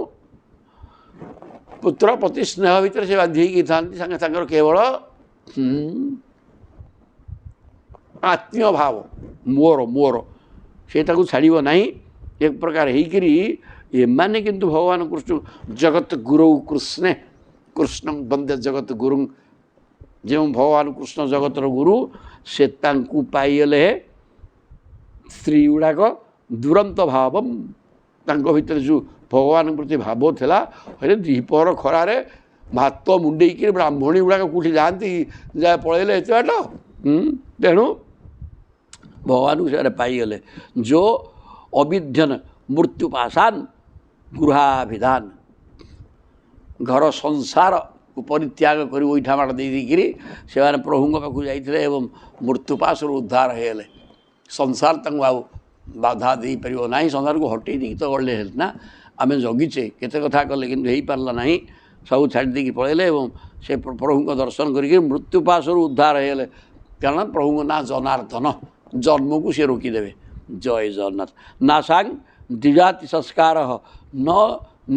ପୁତ୍ର ପ୍ରତି ସ୍ନେହ ଭିତରେ ସେ ବାଧ୍ୟ ହେଇକି ଥାନ୍ତି, ସାଙ୍ଗେ ତାଙ୍କର କେବଳ ଆତ୍ମୀୟ ଭାବ, ମୋର ସେଇଟାକୁ ଛାଡ଼ିବ ନାହିଁ। ଏକ ପ୍ରକାର ହେଇକିରି ଏମାନେ କିନ୍ତୁ ଭଗବାନ କୃଷ୍ଣ ଜଗତ ଗୁରଉ କୃଷ୍ଣେ, କୃଷ୍ଣ ବନ୍ଦେ ଜଗତ ଗୁରୁ, ଯେଉଁ ଭଗବାନ କୃଷ୍ଣ ଜଗତର ଗୁରୁ, ସେ ତାଙ୍କୁ ପାଇଗଲେ ସ୍ତ୍ରୀ ଗୁଡ଼ାକ ଦୁରନ୍ତ ଭାବମ୍, ତାଙ୍କ ଭିତରେ ଯେଉଁ ଭଗବାନଙ୍କ ପ୍ରତି ଭାବ ଥିଲା, ହେଲେ ଦ୍ୱିପହର ଖରାରେ ଭାତ ମୁଣ୍ଡେଇକିରି ବ୍ରାହ୍ମଣୀ ଗୁଡ଼ାକ କେଉଁଠି ଯାଆନ୍ତି, ଯାହା ପଳେଇଲେ ଏତେ ବାଟ। ତେଣୁ ଭଗବାନଙ୍କୁ ସେମାନେ ପାଇଗଲେ। ଯୋ ଅବିଧ୍ୟନ ମୃତ୍ୟୁ ପାଶାନ ଗୃହାଭିଧାନ, ଘର ସଂସାରକୁ ପରିତ୍ୟାଗ କରି ଗୋଇଠା ମାଡ଼ ଦେଇକିରି ସେମାନେ ପ୍ରଭୁଙ୍କ ପାଖକୁ ଯାଇଥିଲେ ଏବଂ ମୃତ୍ୟୁପାଶରୁ ଉଦ୍ଧାର ହେଇଗଲେ। ସଂସାର ତାଙ୍କୁ ଆଉ ବାଧା ଦେଇପାରିବ ନାହିଁ, ସଂସାରକୁ ହଟେଇ ଦେଇକି ତ ଗଲେ ହେଲେ ନା। ଆମେ ଜଗିଛେ, କେତେ କଥା କଲେ, କିନ୍ତୁ ହେଇପାରିଲା ନାହିଁ, ସବୁ ଛାଡ଼ି ଦେଇକି ପଳେଇଲେ ଏବଂ ସେ ପ୍ରଭୁଙ୍କ ଦର୍ଶନ କରିକି ମୃତ୍ୟୁପାଶରୁ ଉଦ୍ଧାର ହେଇଗଲେ। କାରଣ ପ୍ରଭୁଙ୍କ ନାଁ ଜନାର୍ଦ୍ଦନ, ଜନ୍ମକୁ ସେ ରୋକିଦେବେ। ଜୟ ଜଗନ୍ନାଥ। ନାସାଂ ଦ୍ୱିଜାତି ସଂସ୍କାର ନ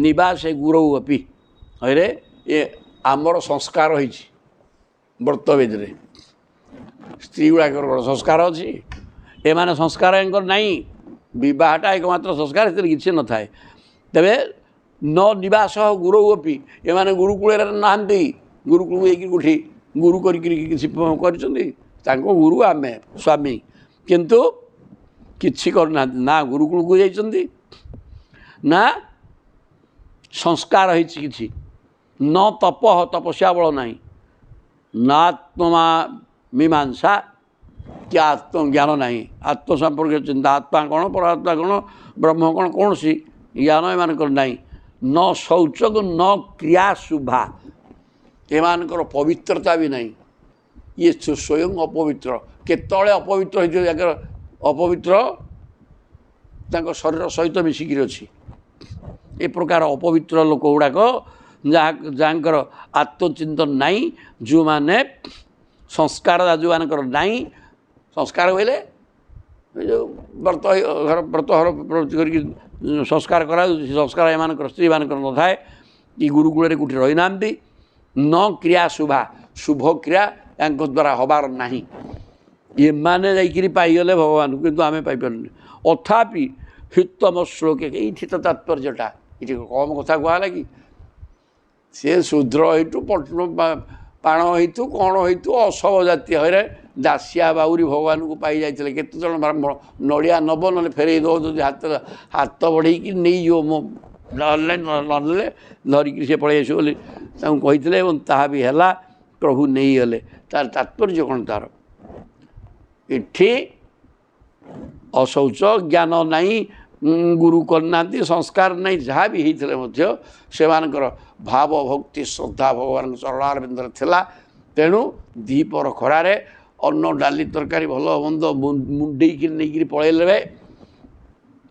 ନିବାସେ ଗୁରଉ ଅପି। ହଇରେ ଏ ଆମର ସଂସ୍କାର ହେଇଛି ବ୍ରତବେଦୀରେ, ସ୍ତ୍ରୀ ଗୁଡ଼ାକର ସଂସ୍କାର ଅଛି, ଏମାନେ ସଂସ୍କାର ୟାଙ୍କର ନାହିଁ। ବିବାହଟା ଏକମାତ୍ର ସଂସ୍କାର, ସେଥିରେ କିଛି ନଥାଏ। ତେବେ ନ ନିବାସ ଗୁରଉ ଅପି, ଏମାନେ ଗୁରୁକୂଳରେ ନାହାନ୍ତି, ଗୁରୁକୂଳକୁ ଯାଇକି କେଉଁଠି ଗୁରୁ କରିକିରି କିଛି କରିଛନ୍ତି? ତାଙ୍କ ଗୁରୁ ଆମେ ସ୍ୱାମୀ, କିନ୍ତୁ କିଛି କରୁନାହାନ୍ତି। ନା ଗୁରୁକୂଳକୁ ଯାଇଛନ୍ତି, ନା ସଂସ୍କାର ହେଇଛି କିଛି, ନ ତପ, ତପସ୍ୟା ବଳ ନାହିଁ, ନା ଆତ୍ମା ମୀମାଂସା, କି ଆତ୍ମଜ୍ଞାନ ନାହିଁ, ଆତ୍ମ ସମ୍ପର୍କୀୟ ଚିନ୍ତା, ଆତ୍ମା କ'ଣ, ପରଆତ୍ମା କ'ଣ, ବ୍ରହ୍ମ କ'ଣ, କୌଣସି ଜ୍ଞାନ ଏମାନଙ୍କର ନାହିଁ। न शौचक न क्रिया शुभा एमानकर पवित्रता भी नहीं ये स्वयं अपवित्र केतले अपवित्र होकर अपवित्र शरीर सहित मिसिकी अच्छी ए प्रकार अपवित्र लोक गुड़ाक जहाँकर आत्मचिंतन नाई जो माने संस्कार जो मानकर नाई संस्कार बोले जो व्रत व्रतहर प्रवृत्ति करके संस्कार करा संस्कार एम स्त्री मान न थाए कि गुरुकूल कौटी रही ना न क्रिया शुभा शुभ क्रिया या द्वारा हबार ना ये मैंने जाकि पाईगले भगवान किंतु आम पाइपारूँ अथापि हितम श्लोक ये तो तात्पर्यटा ये कम कथा कहला कि सी शूद्र हेतु पाण हेतु कौन हेतु असव जातीय हरे दासिया बाउरी भगवान को पाई जाते केते जन ब्राह्मण नड़िया नब ना फेरे दो हाथ हाथ बढ़े नहीं जो मो नले धरिक सी पलि आस बोली कही ता भी है प्रभु नहीं गले तार तात्पर्य कौन तार इठी अशौच ज्ञान नहीं गुरु करना संस्कार नहीं जहाँ भी होते से भाव भक्ति श्रद्धा भगवान चरणारविंदर थिला तेणु दीपर खरार अन्न डाली तरकारी भल मंद मुंडेक नहीं पलैले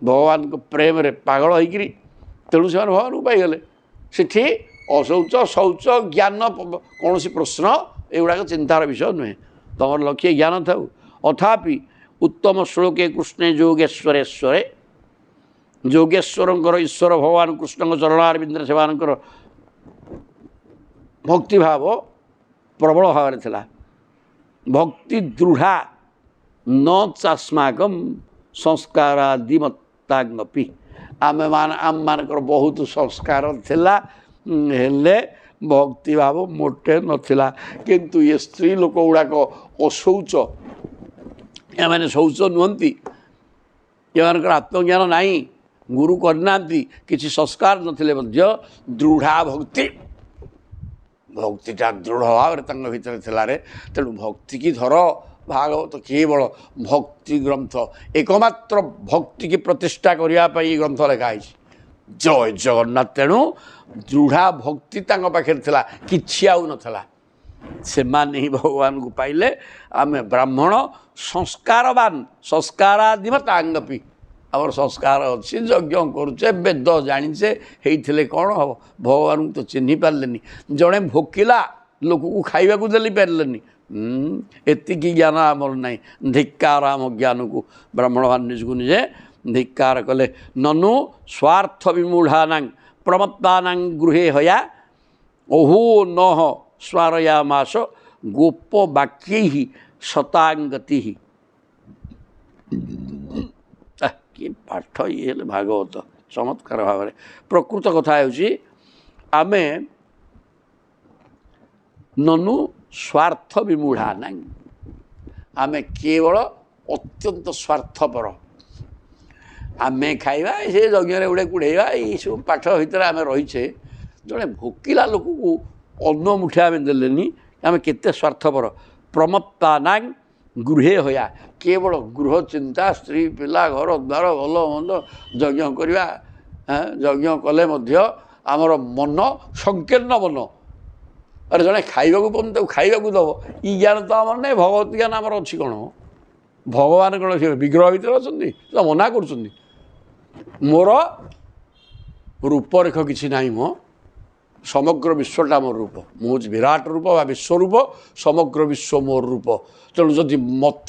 भगवान को प्रेम रे पागल होकरी तेणु से भगवान को पाईगले सेठी अशौच शौच ज्ञान कौन प्रश्न एगुड़ाक चिंतार विषय नुहे तुम लक्ष्य ज्ञान था अथापि उत्तम श्लोके कृष्णे योगेश्वरेश्वरे योगेश्वर ईश्वर भगवान कृष्ण चरणारविंद से भक्ति भाव प्रबल भाव थिला भक्ति दृढ़ा न चास्माकम संस्कारादिमत्तांगपि आम मानकर बहुत संस्कार थिला हेले भक्ति भाव मोटे नथिला किंतु ये स्त्री लोक गुड़ाक अशौच या माने शौच नुहति ये आत्मज्ञान नहीं गुरु करना किसी संस्कार नथिले दृढ़ा भक्ति भक्तिटा दृढ़ भाव भीतर थिलारे तेणु भक्ति की धर भागवत केवल भक्ति ग्रंथ एकमात्र भक्ति की प्रतिष्ठा करने ग्रंथ लिखाई जय जगन्नाथ तेणु दृढ़ा भक्ति पाखे थिला किछि आउ नथला से माने ही भगवान को पाइले आमे ब्राह्मण संस्कारवान संस्कारादिमतांगपि आम संस्कार अच्छी यज्ञ करुचे वेद जानीचे होते कौन हम भगवान को तो चिन्ह पारे जड़े भोकिला लोक को खाइबा को देली पारे एति ज्ञान आमर ना धिक्कार आम ज्ञान को ब्राह्मण मान निजको निजे धिक्कार कले ननु स्वार्थ विमूढ़ाना प्रमत्तानां गृहे हया ओहो नह स्वारयामास गोप वाक्य शतांगति कि पाठ ये भागवत चमत्कार भाव में प्रकृत कथा आमे ननु स्वार्थ विमूढ़ा ना आमे केवल अत्यंत स्वार्थपर आमे खाइबा से यज्ञ गुड़े कुड़ेबा ये सब पाठ भर आम रहीचे जड़े भोकिला लोक को अन्न मुठे आम देलेनी आम केते स्वार्थपर प्रमत्तानां गृहे होया केवल गृह चिंता स्त्री पिला घर द्वार भल मंद यज्ञ करवा यज्ञ कले आमर मन संकीर्ण मन अरे जड़े खाइबा खाइबा दब ई ज्ञान तो आमर नहीं भगवत ज्ञान आमर अच्छी कौन भगवान कौन से विग्रह भर अच्छा मना कर मोर रूपरेख किसी ना मो समग्र विश्वटा मोर रूप मुझे विराट रूप बा विश्वरूप समग्र विश्व मोर रूप तेणु जदि मत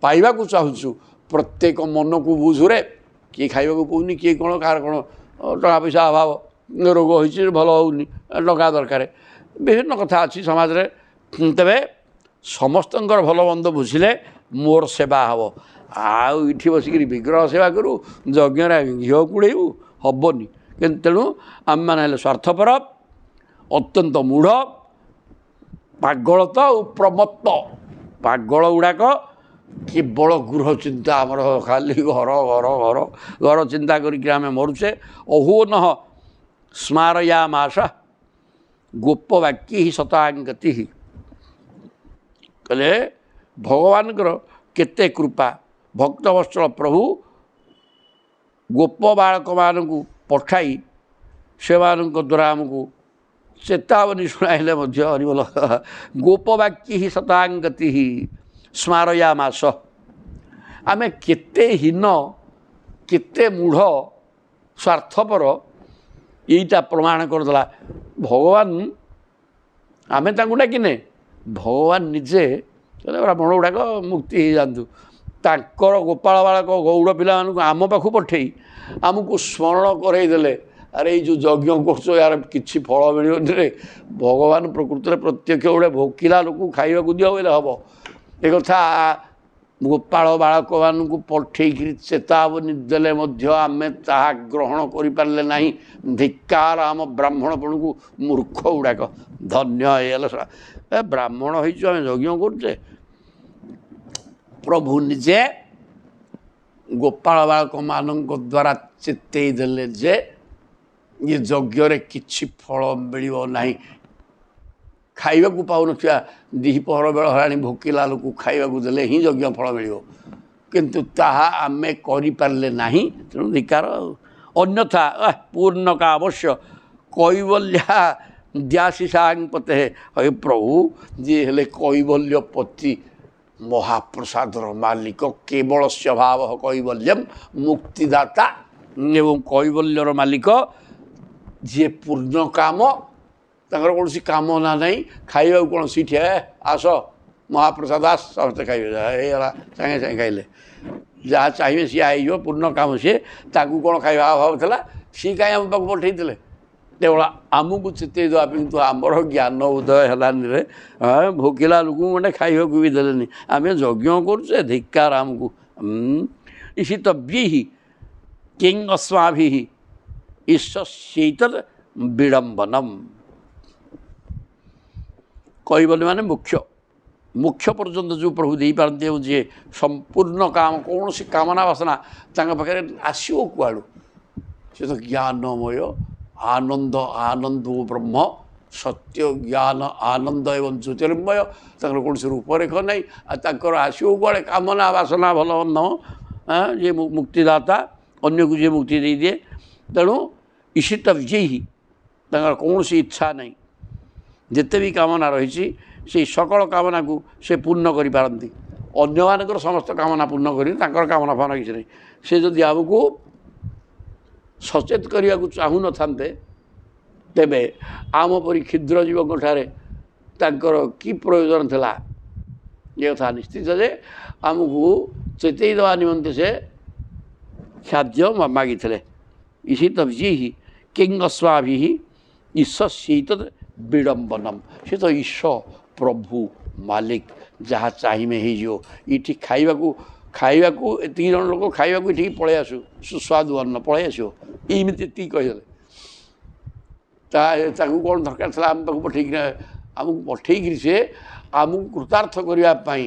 पाइबा चाहूँ प्रत्येक मन को बुझुरे किए खाइबा पाऊनी किए कौन कार कौन टका पैसा अभाव रोग हो भल होनी टका दरकार विभिन्न कथा अच्छी समाज रे तेबे समस्त भल मंद बुझिले मोर सेवा हम आठी बसिक विग्रह सेवा करूँ यज्ञ घी कुड़ेबू हेनी तेणु आम मैंने स्वार्थपर अत्यंत मूढ़ पागल तो प्रमत्त पागल गुड़ाक केवल गृह चिंता आमर खाली घर घर घर घर चिंता करके आम मरुचे अहो न स्मारयामास गोप वाक्य ही शतांगति कहले भगवान केते कृपा भक्तवत्सल प्रभु गोप बालक मान पठाई ସେମାନଙ୍କ ଦ୍ୱାରା ଆମକୁ ଚେତାବନୀ ଶୁଣାଇଲେ ମଧ୍ୟ ହରିବୋଲ ଗୋପବାକ୍ୟ ହିଁ ଶତାଙ୍ଗତି ସ୍ମାରୟାମାସ। ଆମେ କେତେ ହୀନ କେତେ ମୂଢ଼ ସ୍ୱାର୍ଥପର ଏଇଟା ପ୍ରମାଣ କରିଦେଲା। ଭଗବାନ ଆମେ ତାଙ୍କୁ ଡାକିନେ, ଭଗବାନ ନିଜେ ବ୍ରାହ୍ମଣ ଗୁଡ଼ାକ ମୁକ୍ତି ହେଇଯାଆନ୍ତୁ। ତାଙ୍କର ଗୋପାଳ ବାଳକ ଗୌଡ଼ ପିଲାମାନଙ୍କୁ ଆମ ପାଖକୁ ପଠେଇ ଆମକୁ ସ୍ମରଣ କରେଇ ଦେଲେ, ଆରେ ଏଇ ଯେଉଁ ଯଜ୍ଞ କରୁଛ ୟାର କିଛି ଫଳ ମିଳିବନି ରେ। ଭଗବାନ ପ୍ରକୃତିରେ ପ୍ରତ୍ୟକ୍ଷ ଗୋଟେ ଭୋକିଲା ଲୋକକୁ ଖାଇବାକୁ ଦିଅ ବୋଇଲେ ହେବ। ଏ କଥା ଗୋପାଳ ବାଳକମାନଙ୍କୁ ପଠେଇକିରି ଚେତାବନୀ ଦେଲେ ମଧ୍ୟ ଆମେ ତାହା ଗ୍ରହଣ କରିପାରିଲେ ନାହିଁ। ଧିକ୍କାର ଆମ ବ୍ରାହ୍ମଣପଣକୁ, ମୂର୍ଖ ଗୁଡ଼ାକ। ଧନ୍ୟ ହେଇଗଲେ ବ୍ରାହ୍ମଣ ହେଇଛୁ ଆମେ ଯଜ୍ଞ କରୁଛେ। ପ୍ରଭୁ ନିଜେ ଗୋପାଳ ବାଳକମାନଙ୍କ ଦ୍ୱାରା ଚେତେଇ ଦେଲେ ଯେ ଏ ଯଜ୍ଞରେ କିଛି ଫଳ ମିଳିବ ନାହିଁ। ଖାଇବାକୁ ପାଉନଥିବା ଦ୍ୱିପହର ବେଳ ହେଲାଣି, ଭୋକିଲା ଲୋକକୁ ଖାଇବାକୁ ଦେଲେ ହିଁ ଯଜ୍ଞ ଫଳ ମିଳିବ, କିନ୍ତୁ ତାହା ଆମେ କରିପାରିଲେ ନାହିଁ। ତେଣୁ ଧିକାର। ଅନ୍ୟଥା ପୂର୍ଣ୍ଣ କା ଅବଶ୍ୟ କୈବଲ୍ୟା ଦ୍ୟାସି ସାଙ୍ଗପତେ। ହେ ପ୍ରଭୁ ଯିଏ ହେଲେ କୈବଲ୍ୟପତି, ମହାପ୍ରସାଦର ମାଲିକ, କେବଳ ସ୍ୱଭାବ କୈବଲ୍ୟମ୍ ମୁକ୍ତିଦାତା ଏବଂ କୈବଲ୍ୟର ମାଲିକ, ଯିଏ ପୂର୍ଣ୍ଣ କାମ, ତାଙ୍କର କୌଣସି କାମନା ନାହିଁ। ଖାଇବାକୁ କ'ଣ ସେଇଠି ଆସ ମହାପ୍ରସାଦ ଆସ ସମସ୍ତେ ଖାଇବେ, ହେଇଗଲା ସାଙ୍ଗେ ସାଙ୍ଗେ ଖାଇଲେ। ଯାହା ଚାହିଁବେ ସିଏ ହେଇଯିବ, ପୂର୍ଣ୍ଣ କାମ ସିଏ। ତାକୁ କ'ଣ ଖାଇବା ଅଭାବ ଥିଲା? ସିଏ କାହିଁ ଆମ ପାଖକୁ ପଠେଇଥିଲେ? କେବଳ ଆମକୁ ଚେତେଇ ଦେବା ପାଇଁ। କିନ୍ତୁ ଆମର ଜ୍ଞାନ ଉଦୟ ହେଲାନି ରେ। ଭୋକିଲା ଲୋକଙ୍କୁ ଗୋଟେ ଖାଇବାକୁ ବି ଦେଲେନି। ଆମେ ଯଜ୍ଞ କରୁଛେ, ଧିକ୍କାର ଆମକୁ। ଇଷିତବ୍ୟୈ କିଂ ଅସ୍ମାଭିଃ ଈଶ୍ୱସ୍ୟୈତଦ୍ ବିଡ଼ମ୍ବନମ୍। କୈବଲ୍ୟ ମାନେ ମୋକ୍ଷ ପର୍ଯ୍ୟନ୍ତ ଯେଉଁ ପ୍ରଭୁ ଦେଇପାରନ୍ତି, ଏବଂ ଯିଏ ସମ୍ପୂର୍ଣ୍ଣ କାମ, କୌଣସି କାମନା ବାସନା ତାଙ୍କ ପାଖରେ ଆସିବ କୁଆଡ଼ୁ? ସେ ତ ଜ୍ଞାନମୟ, ଆନନ୍ଦ ଓ ବ୍ରହ୍ମ, ସତ୍ୟ ଜ୍ଞାନ ଆନନ୍ଦ ଏବଂ ଜ୍ୟୋତିର୍ମୟ। ତାଙ୍କର କୌଣସି ରୂପରେଖ ନାହିଁ। ଆଉ ତାଙ୍କର ଆସିବ କୁଆଡ଼େ କାମନା ବାସନା ଭଲ ମନ୍ଦ? ଯିଏ ମୁକ୍ତିଦାତା, ଅନ୍ୟକୁ ଯିଏ ମୁକ୍ତି ଦେଇଦିଏ। ତେଣୁ ଇଷିତବ୍ୟୈ, ତାଙ୍କର କୌଣସି ଇଚ୍ଛା ନାହିଁ। ଯେତେ ବି କାମନା ରହିଛି ସେଇ ସକଳ କାମନାକୁ ସେ ପୂର୍ଣ୍ଣ କରିପାରନ୍ତି। ଅନ୍ୟମାନଙ୍କର ସମସ୍ତ କାମନା ପୂର୍ଣ୍ଣ କରି, ତାଙ୍କର କାମନା ଫାମନା କିଛି ନାହିଁ। ସେ ଯଦି ଆମକୁ ସଚେତ କରିବାକୁ ଚାହୁଁନଥାନ୍ତେ, ତେବେ ଆମ ପରି କ୍ଷୁଦ୍ର ଜୀବଙ୍କଠାରେ ତାଙ୍କର କି ପ୍ରୟୋଜନ ଥିଲା? ଏ କଥା ନିଶ୍ଚିତ ଯେ ଆମକୁ ଚେତେଇ ଦେବା ନିମନ୍ତେ ସେ ଖାଦ୍ୟ ମାଗିଥିଲେ। ଇଷିତବ୍ୟୈ କିଂ ଅସ୍ମାଭିଃ ଈଶ୍ୱସ୍ୟୈତଦ୍ ବିଡ଼ମ୍ବନମ୍। ସେ ତ ଈଶ୍ୱର, ପ୍ରଭୁ, ମାଲିକ, ଯାହା ଚାହିଁବେ ହେଇଯିବ। ଏଇଠି ଖାଇବାକୁ ଏତିକି ଜଣ ଲୋକ ଖାଇବାକୁ ଏଠିକି ପଳେଇ ଆସୁ, ସୁସ୍ୱାଦୁ ଅନ୍ନ ପଳେଇ ଆସିବ, ଏମିତି ଏତିକି କହିଦେଲେ। ତାକୁ କ'ଣ ଦରକାର ଥିଲା ଆମ ପାଖକୁ ଆମକୁ ପଠେଇକିରି ସେ ଆମକୁ କୃତାର୍ଥ କରିବା ପାଇଁ,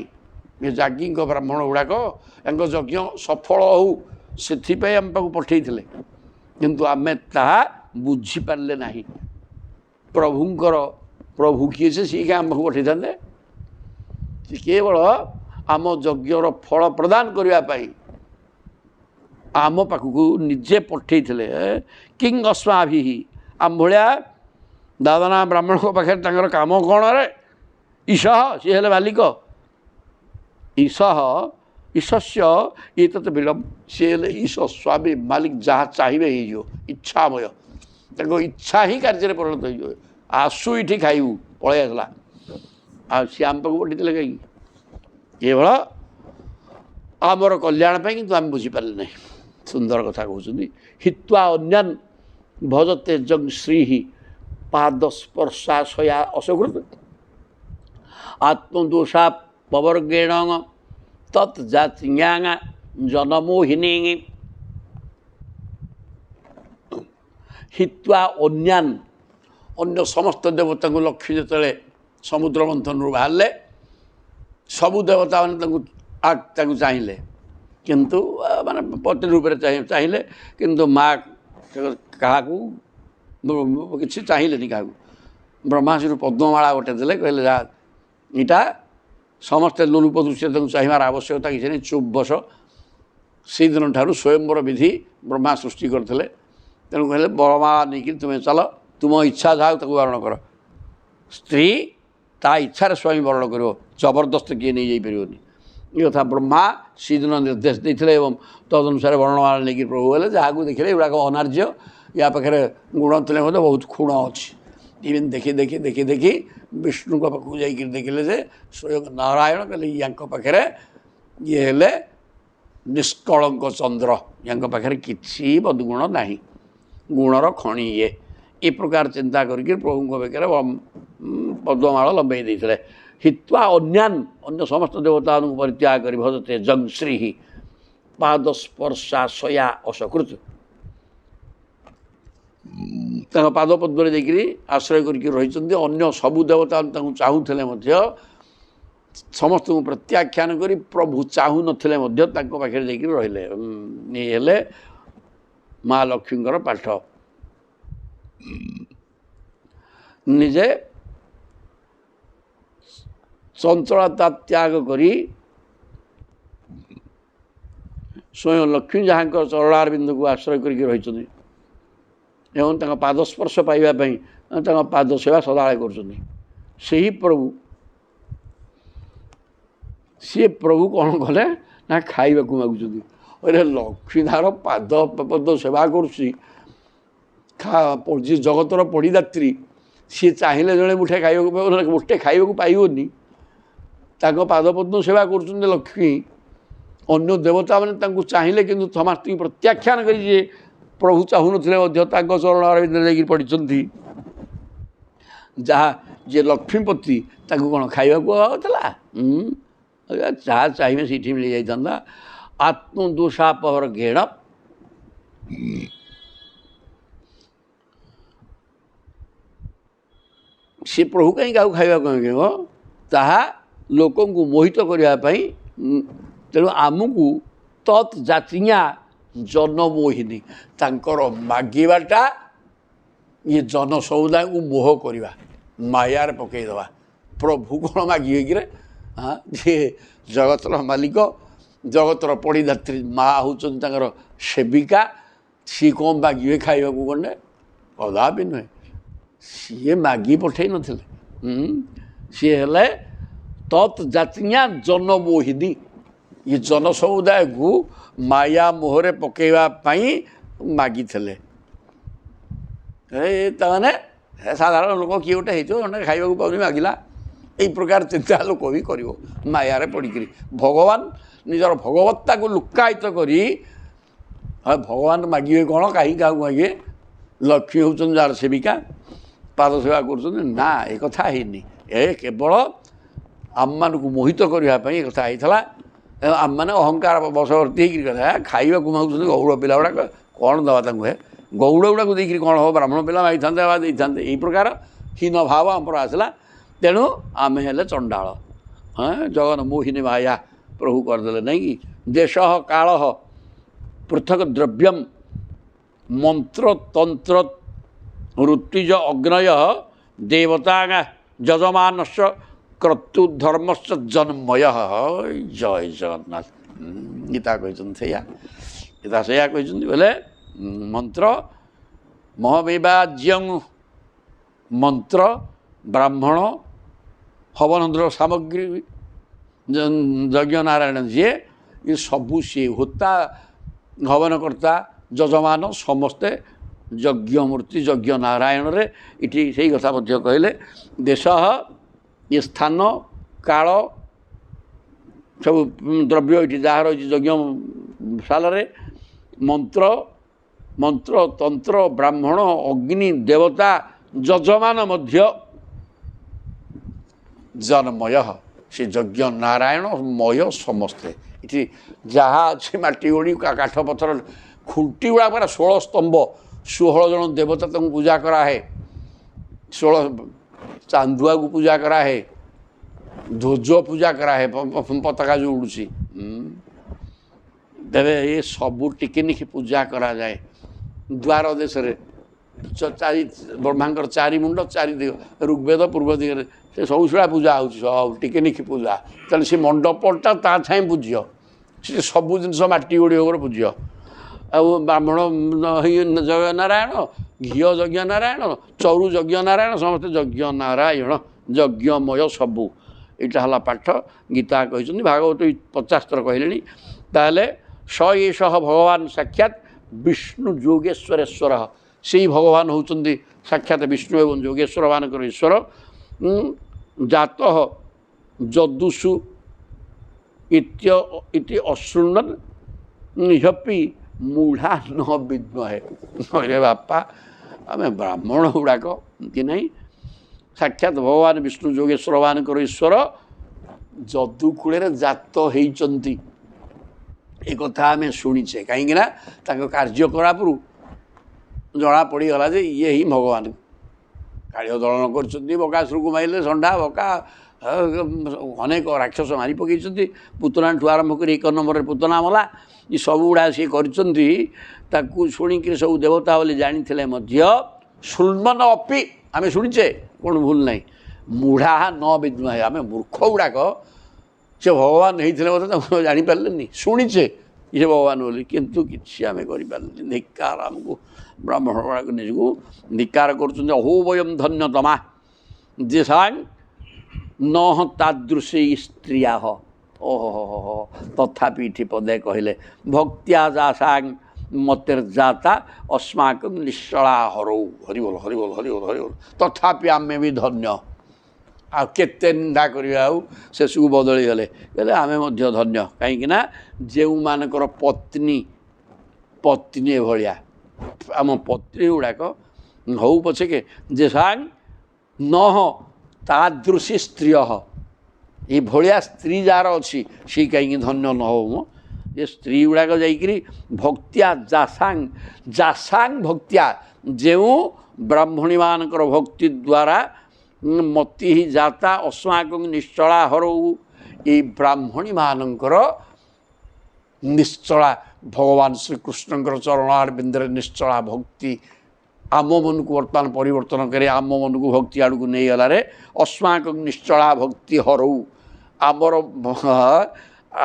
ଏ ଯାଜ୍ଞିକ ବ୍ରାହ୍ମଣ ଗୁଡ଼ାକ ତାଙ୍କ ଯଜ୍ଞ ସଫଳ ହଉ ସେଥିପାଇଁ ଆମ ପାଖକୁ ପଠେଇଥିଲେ। କିନ୍ତୁ ଆମେ ତାହା ବୁଝିପାରିଲେ ନାହିଁ। ପ୍ରଭୁ କିଏ ସେ? ସିଏ କାହିଁ ଆମ ପାଖକୁ ପଠେଇଥାନ୍ତେ? ସେ କେବଳ ଆମ ଯଜ୍ଞର ଫଳ ପ୍ରଦାନ କରିବା ପାଇଁ ଆମ ପାଖକୁ ନିଜେ ପଠେଇଥିଲେ। କିଂ ଅସ୍ମାଭିଃ, ଆମ ଭଳିଆ ଦାଦନା ବ୍ରାହ୍ମଣଙ୍କ ପାଖରେ ତାଙ୍କର କାମ କ'ଣ ରେ? ଈଶଃ, ସିଏ ହେଲେ ମାଲିକ। ଈଶ୍ୱସ୍ୟ ଏତତ୍ ବିଡ଼ମ୍ବନମ୍, ସିଏ ହେଲେ ଈଶ୍ୱର, ସ୍ୱାମୀ, ମାଲିକ, ଯାହା ଚାହିଁବେ ହେଇଯିବ। ଇଚ୍ଛାମୟ, ତାଙ୍କ ଇଚ୍ଛା ହିଁ କାର୍ଯ୍ୟରେ ପରିଣତ ହେଇଯିବ। ଆସୁ ଏଇଠି ଖାଇବୁ, ପଳେଇ ଆସିଲା। ଆଉ ସିଏ ଆମ ପାଖକୁ ପଠେଇଥିଲେ କାହିଁକି? କେବଳ ଆମର କଲ୍ୟାଣ ପାଇଁ। କିନ୍ତୁ ଆମେ ବୁଝିପାରିଲେ ନାହିଁ। ସୁନ୍ଦର କଥା କହୁଛନ୍ତି। ହିତ୍ୱା ଅନ୍ୟାନ୍ ଭଜତେ ଯଂ ଶ୍ରୀଃ ପାଦସ୍ପର୍ଶାଶୟା ଅସକୃତ ଆତ୍ମଦୋଷା ପବର୍ଗେଣ ତତ୍ ଜାତ୍ୟାଂ ଜନମୋହିନୀ। ହିତ୍ୱା ଅନ୍ୟାନ୍, ଅନ୍ୟ ସମସ୍ତ ଦେବତାଙ୍କୁ ଲକ୍ଷ୍ମୀ ଯେତେବେଳେ ସମୁଦ୍ର ମନ୍ଥନରୁ ବାହାରିଲେ, ସବୁ ଦେବତାମାନେ ତାଙ୍କୁ ଚାହିଁଲେ, କିନ୍ତୁ ମାନେ ପତି ରୂପରେ ଚାହିଁଲେ। କିନ୍ତୁ ମା କାହାକୁ କିଛି ଚାହିଁଲେନି କାହାକୁ। ବ୍ରହ୍ମାଶ୍ରୀରୁ ପଦ୍ମମାଳା ଗୋଟେ ଦେଲେ, କହିଲେ ଯା ଏଇଟା ସମସ୍ତେ ଲୋଲୁପ ଦୃଷ୍ଟିରେ ତାଙ୍କୁ ଚାହିଁବାର ଆବଶ୍ୟକତା କିଛି ନାହିଁ, ଚୁପ୍ ବସ। ସେଇଦିନ ଠାରୁ ସ୍ୱୟଂବର ବିଧି ବ୍ରହ୍ମା ସୃଷ୍ଟି କରିଥିଲେ। ତେଣୁ କହିଲେ ବରମାଳା ନେଇକି ତୁମେ ଚାଲ, ତୁମ ଇଚ୍ଛା ଯାହା ତାକୁ ବରଣ କର। ସ୍ତ୍ରୀ ତା ଇଚ୍ଛାରେ ସ୍ୱାମୀ ବରଣ କରିବ, ଜବରଦସ୍ତ କିଏ ନେଇଯାଇପାରିବନି। ଏ କଥା ବ୍ରହ୍ମା ସେଦିନ ନିର୍ଦ୍ଦେଶ ଦେଇଥିଲେ ଏବଂ ତଦନୁସାରେ ବର୍ଣ୍ଣମାଳା ନେଇକି ପ୍ରଭୁ ହେଲେ। ଯାହାକୁ ଦେଖିଲେ ଏଗୁଡ଼ାକ ଅନାର୍ଯ୍ୟ, ୟା ପାଖରେ ଗୁଣ ଥିଲେ ମଧ୍ୟ ବହୁତ କ୍ଷୁଣ ଅଛି। ଇଭିନ୍ ଦେଖି ଦେଖି ଦେଖି ଦେଖି ବିଷ୍ଣୁଙ୍କ ପାଖକୁ ଯାଇକରି ଦେଖିଲେ ଯେ ସ୍ୱୟଂ ନାରାୟଣ କହିଲେ ୟାଙ୍କ ପାଖରେ ଇଏ ହେଲେ ନିଷ୍କଳଙ୍କ ଚନ୍ଦ୍ର, ୟାଙ୍କ ପାଖରେ କିଛି ବଦଗୁଣ ନାହିଁ, ଗୁଣର ଖଣି ଇଏ। ଏ ପ୍ରକାର ଚିନ୍ତା କରିକି ପ୍ରଭୁଙ୍କ ପାଖରେ ପଦ୍ମମାଳ ଲମ୍ବେଇ ଦେଇଥିଲେ। ହିତ୍ୱା ଅନ୍ୟ ସମସ୍ତ ଦେବତାମାନଙ୍କୁ ପରିତ୍ୟାଗ କରି ଭଜତେ ଜଗଶ୍ରୀ ପାଦସ୍ପର୍ଶାଶୟା ଅସକୃତ। ତାଙ୍କ ପାଦ ପଦ୍ମରେ ଯାଇକରି ଆଶ୍ରୟ କରିକି ରହିଛନ୍ତି। ଅନ୍ୟ ସବୁ ଦେବତା ତାଙ୍କୁ ଚାହୁଁଥିଲେ ମଧ୍ୟ, ସମସ୍ତଙ୍କୁ ପ୍ରତ୍ୟାଖ୍ୟାନ କରି ପ୍ରଭୁ ଚାହୁଁନଥିଲେ ମଧ୍ୟ ତାଙ୍କ ପାଖରେ ଯାଇକରି ରହିଲେ। ଇଏ ହେଲେ ମା ଲକ୍ଷ୍ମୀଙ୍କର ପାଠ। ନିଜେ ଚଞ୍ଚଳତା ତ୍ୟାଗ କରି ସ୍ୱୟଂ ଲକ୍ଷ୍ମୀ ଯାହାଙ୍କ ଚରଣାରବିନ୍ଦକୁ ଆଶ୍ରୟ କରିକି ରହିଛନ୍ତି ଏବଂ ତାଙ୍କ ପାଦସ୍ପର୍ଶ ପାଇବା ପାଇଁ ତାଙ୍କ ପାଦ ସେବା ସଦାବେଳେ କରୁଛନ୍ତି। ସେହି ପ୍ରଭୁ, ସିଏ ପ୍ରଭୁ କ'ଣ କଲେ ନା ଖାଇବାକୁ ମାଗୁଛନ୍ତି। ଲକ୍ଷ୍ମୀ ଧାର ପାଦ ପଦ ସେବା କରୁଛି, ଯିଏ ଜଗତର ପଡ଼ିଦାତ୍ରୀ, ସିଏ ଚାହିଁଲେ ଜଣେ ମୁଠେ ଖାଇବାକୁ ପାଇବ, ଗୋଟେ ଖାଇବାକୁ ପାଇବନି। ତାଙ୍କ ପାଦପଦ୍ମ ସେବା କରୁଛନ୍ତି ଲକ୍ଷ୍ମୀ। ଅନ୍ୟ ଦେବତାମାନେ ତାଙ୍କୁ ଚାହିଁଲେ କିନ୍ତୁ ସମସ୍ତଙ୍କୁ ପ୍ରତ୍ୟାଖ୍ୟାନ କରି ଯିଏ ପ୍ରଭୁ ଚାହୁଁନଥିଲେ ମଧ୍ୟ ତାଙ୍କ ଚରଣାରବିନ୍ଦରେ ଯାଇକି ପଡ଼ିଛନ୍ତି। ଯିଏ ଲକ୍ଷ୍ମୀପତି ତାଙ୍କୁ କ'ଣ ଖାଇବାକୁ ଥିଲା? ଯାହା ଚାହିଁବେ ସେଇଠି ମିଳିଯାଇଥାନ୍ତା। ଆତ୍ମଦୋଷାପହର ଘେଣ ସେ ପ୍ରଭୁ କାହିଁ କାହାକୁ ଖାଇବାକୁ ମାଗିବ? ତାହା ଲୋକଙ୍କୁ ମୋହିତ କରିବା ପାଇଁ। ତେଣୁ ଆମକୁ ତତ୍ ଜାତିଆ ଜନମୋହିନୀ, ତାଙ୍କର ମାଗିବାଟା ଇଏ ଜନସୌଦାକୁ ମୋହ କରିବା, ମାୟାରେ ପକାଇଦେବା। ପ୍ରଭୁ କ'ଣ ମାଗିବେ କିରେ? ଯିଏ ଜଗତର ମାଲିକ, ଜଗତର ପଡ଼ିଦାତ୍ରୀ, ମା ହେଉଛନ୍ତି ତାଙ୍କର ସେବିକା, ସିଏ କ'ଣ ମାଗିବେ ଖାଇବାକୁ? ଗଣ୍ଡେ କଦାପି ନୁହେଁ। ସିଏ ମାଗି ପଠାଇ ନଥିଲେ। ସିଏ ହେଲେ ତତ୍ ଜାତିଆ ଜନମୋହିନୀ, ଇଏ ଜନସମୁଦାୟକୁ ମାୟା ମୋହରେ ପକାଇବା ପାଇଁ ମାଗିଥିଲେ। ତାମାନେ ସାଧାରଣ ଲୋକ କିଏ ଗୋଟେ ହେଇଥିବ, ଜଣେ ଖାଇବାକୁ ପାଉନି ମାଗିଲା, ଏଇ ପ୍ରକାର ଚିନ୍ତା ଲୋକ ବି କରିବ ମାୟାରେ ପଡ଼ିକିରି। ଭଗବାନ ନିଜର ଭଗବତ୍ତାକୁ ଲୁକ୍କାୟିତ କରି ଭଗବାନ ମାଗିବେ କ'ଣ? କାହିଁ କାହାକୁ ମାଗିବେ? ଲକ୍ଷ୍ମୀ ହେଉଛନ୍ତି ଯାହାର ସେବିକା, ପାଦ ସେବା କରୁଛନ୍ତି। ନା, ଏ କଥା ହେଇନି। ଏ କେବଳ ଆମମାନଙ୍କୁ ମୋହିତ କରିବା ପାଇଁ ଏ କଥା ହେଇଥିଲା। ଆମମାନେ ଅହଙ୍କାର ବଶବର୍ତ୍ତୀ ହେଇକିରି କଥା ଖାଇବାକୁ ମାଗୁଛନ୍ତି। ଗୌଡ଼ ପିଲା ଗୁଡ଼ାକ କ'ଣ ଦେବା ତାଙ୍କୁ? ଗୌଡ଼ ଗୁଡ଼ାକୁ ଦେଇକିରି କ'ଣ ହେବ? ବ୍ରାହ୍ମଣ ପିଲା ମାଗିଥାନ୍ତେ ବା ଦେଇଥାନ୍ତେ। ଏଇ ପ୍ରକାର ହୀନ ଭାବ ଆମର ଆସିଲା। ତେଣୁ ଆମେ ହେଲେ ଚଣ୍ଡାଳ। ଜଗନ ମୋହିନୀ ମାୟା ପ୍ରଭୁ କରିଦେଲେ, ନାଇଁ କି? ଦେଶ କାଳ ପୃଥକ ଦ୍ରବ୍ୟମ୍ ମନ୍ତ୍ର ତନ୍ତ୍ର ଋତୁଜ ଅଗ୍ନୟ ଦେବତା ଯଜମାନସ କ୍ରତୁଧର୍ମଶ୍ଚ ଜନ୍ମୟ। ଜୟ ଜଗନ୍ନାଥ। ଗୀତା କହିଛନ୍ତି ସେଇଆ, ଗୀତା ସେଇଆ କହିଛନ୍ତି। ବୋଲେ ମନ୍ତ୍ର ମହମେବାଜ୍ୟଂ, ମନ୍ତ୍ର ବ୍ରାହ୍ମଣ ହବନନ୍ଦ୍ର ସାମଗ୍ରୀ ଯଜ୍ଞ ନାରାୟଣ ଯିଏ, ଏ ସବୁ ସିଏ ହୋତା, ହବନକର୍ତ୍ତା, ଯଜମାନ ସମସ୍ତେ ଯଜ୍ଞ ମୂର୍ତ୍ତି, ଯଜ୍ଞ ନାରାୟଣରେ। ଏଠି ସେଇ କଥା ମଧ୍ୟ କହିଲେ। ଦେଶ, ଏ ସ୍ଥାନ, କାଳ, ସବୁ ଦ୍ରବ୍ୟ ଏଠି ଯାହା ରହିଛି ଯଜ୍ଞଶାଳାରେ। ମନ୍ତ୍ର ତନ୍ତ୍ର ବ୍ରାହ୍ମଣ ଅଗ୍ନି ଦେବତା ଯଜମାନ ମଧ୍ୟ ଜନମୟ, ସେ ଯଜ୍ଞ ନାରାୟଣମୟ ସମସ୍ତେ। ଏଠି ଯାହା ଅଛି ମାଟି ଗୋଡ଼ି କାଠ ପଥର ଖୁଣ୍ଟି ଗୁଡ଼ା ପୁରା 16 ସ୍ତମ୍ଭ, 16 ଜଣ ଦେବତା ତାଙ୍କୁ ପୂଜା କରାହେ। 16 ଚାନ୍ଦୁଆକୁ ପୂଜା କରାହେ, ଧ୍ୱଜ ପୂଜା କରାହେ, ପତାକା ଯେଉଁ ଉଡ଼ୁଛି। ତେବେ ଏ ସବୁ ଟିକିନିଖି ପୂଜା କରାଯାଏ। ଦ୍ୱାର ଦେଶରେ ବ୍ରହ୍ମାଙ୍କର 4 ମୁଣ୍ଡ 4 ଦିଗ, ଋଗ୍ବେଦ ପୂର୍ବ ଦିଗରେ, ସେ ସବୁ ସେଟା ପୂଜା ହେଉଛି। ସବୁ ଟିକିନିଖି ପୂଜା। ତାହେଲେ ସେ ମଣ୍ଡପଟା ତା ଛାଇଁ ପୂଜ୍ୟ, ସେ ସବୁ ଜିନିଷ ମାଟି ଗୋଡ଼ି ଉପରେ ପୂଜ୍ୟ। ଆଉ ବ୍ରାହ୍ମଣ ଯଜ୍ଞ ନାରାୟଣ, ଘିଅ ଯଜ୍ଞ ନାରାୟଣ, ଚରୁ ଯଜ୍ଞ ନାରାୟଣ, ସମସ୍ତେ ଯଜ୍ଞ ନାରାୟଣ, ଯଜ୍ଞମୟ ସବୁ। ଏଇଟା ହେଲା ପାଠ। ଗୀତା କହିଛନ୍ତି, ଭାଗବତ 50 ଥର କହିଲେଣି। ତାହେଲେ ସ ଏଷଃ ଭଗବାନ ସାକ୍ଷାତ ବିଷ୍ଣୁ ଯୋଗେଶ୍ୱରେଶ୍ୱର। ସେଇ ଭଗବାନ ହେଉଛନ୍ତି ସାକ୍ଷାତ ବିଷ୍ଣୁ ଏବଂ ଯୋଗେଶ୍ୱର ମାନଙ୍କର ଈଶ୍ୱର। ଜାତଃ ଯଦୁଷୁ ଇତି ଅଶୃଣ୍ୱନ୍ ହ୍ୟପି ମୂଢ଼ା ନ ବିଦ୍ମହେ। କହିଲେ ବାପା ଆମେ ବ୍ରାହ୍ମଣ ଗୁଡ଼ାକ କି ନାହିଁ, ସାକ୍ଷାତ ଭଗବାନ ବିଷ୍ଣୁ ଯୋଗେଶ୍ୱର ମାନଙ୍କର ଈଶ୍ୱର ଯଦୁ କୂଳରେ ଜାତ ହେଇଛନ୍ତି, ଏ କଥା ଆମେ ଶୁଣିଛେ। କାହିଁକିନା ତାଙ୍କ କାର୍ଯ୍ୟକଳାପରୁ ଜଣା ପଡ଼ିଗଲା ଯେ ଇଏ ହିଁ ଭଗବାନ। କାଳିଅ ଦଳନ କରିଛନ୍ତି, ବକାସୁରକୁ ମାରିଲେ, ଷଣ୍ଢା ବକା ଅନେକ ରାକ୍ଷସ ମାରି ପକାଇଛନ୍ତି। ପୁତନାଠୁ ଆରମ୍ଭ କରି 1 ନମ୍ବରରେ ପୁତନା ମଲା, ଏ ସବୁଗୁଡ଼ା ସିଏ କରିଛନ୍ତି। ତାକୁ ଶୁଣିକିରି ସବୁ ଦେବତା ବୋଲି ଜାଣିଥିଲେ ମଧ୍ୟ ଶୃଣ୍ୱନ୍ ଅପି, ଆମେ ଶୁଣିଛେ କ'ଣ ଭୁଲ ନାହିଁ, ମୂଢ଼ା ନ ବିଦ୍ମହେ, ଆମେ ମୂର୍ଖ ଗୁଡ଼ାକ ସେ ଭଗବାନ ହେଇଥିଲେ ମଧ୍ୟ ତାକୁ ଜାଣିପାରିଲେନି। ଶୁଣିଛେ ସେ ଭଗବାନ ବୋଲି, କିନ୍ତୁ କିଛି ଆମେ କରିପାରିଲେନି। ଧିକ୍କାର ଆମକୁ, ବ୍ରାହ୍ମଣ ଗୁଡ଼ାକ ନିଜକୁ ଧିକ୍କାର କରୁଛନ୍ତି। ଅହୋ ବୟମ୍ ଧନ୍ୟତମା ଯେ ସାଙ୍ଗ ନ ତାଦୃଶୀ ସ୍ତ୍ରିୟାହ। ଓହୋ, ତଥାପି ଏଠି ପଦେ କହିଲେ ଭକ୍ତିଆ ଯା ସାଙ୍ଗ ମତିର୍ଜାତା ଅସ୍ମାକ ନିଶ୍ଚଳା ହରଉ। ହରିବୋଲ ହରିବୋଲ ହରିବୋଲ ହରିବୋଲ। ତଥାପି ଆମେ ବି ଧନ୍ୟ। ଆଉ କେତେ ନିନ୍ଦା କରିବା, ଆଉ ଶେଷକୁ ବଦଳିଗଲେ, କହିଲେ ଆମେ ମଧ୍ୟ ଧନ୍ୟ। କାହିଁକିନା ଯେଉଁମାନଙ୍କର ପତ୍ନୀ ଏଭଳିଆ, ଆମ ପତ୍ନୀ ଗୁଡ଼ାକ ହଉ ପଛକେ ଯେ ସାଙ୍ଗ ନହ ତାଦୃଶୀ ସ୍ତ୍ରୀୟ, ଏଭଳିଆ ସ୍ତ୍ରୀ ଯାହାର ଅଛି ସେ କାହିଁକି ଧନ୍ୟ ନ ହଉ ମ? ଏ ସ୍ତ୍ରୀ ଗୁଡ଼ାକ ଯାଇକିରି ଭକ୍ତିଆ ଜାସାଙ୍ଗ ଭକ୍ତିଆ, ଯେଉଁ ବ୍ରାହ୍ମଣୀମାନଙ୍କର ଭକ୍ତି ଦ୍ୱାରା ମତି ହି ଜାତା ଅସ୍ମାକ ନିଶ୍ଚଳା ହରଉ, ଏଇ ବ୍ରାହ୍ମଣୀମାନଙ୍କର ନିଶ୍ଚଳା ଭଗବାନ ଶ୍ରୀକୃଷ୍ଣଙ୍କର ଚରଣାରବିନ୍ଦରେ ନିଶ୍ଚଳା ଭକ୍ତି ଆମ ମନକୁ ବର୍ତ୍ତମାନ ପରିବର୍ତ୍ତନ କରି ଆମ ମନକୁ ଭକ୍ତି ଆଡ଼କୁ ନେଇଗଲାରେ ଅସ୍ମାକ ନିଶ୍ଚଳା ଭକ୍ତି ହରଉ।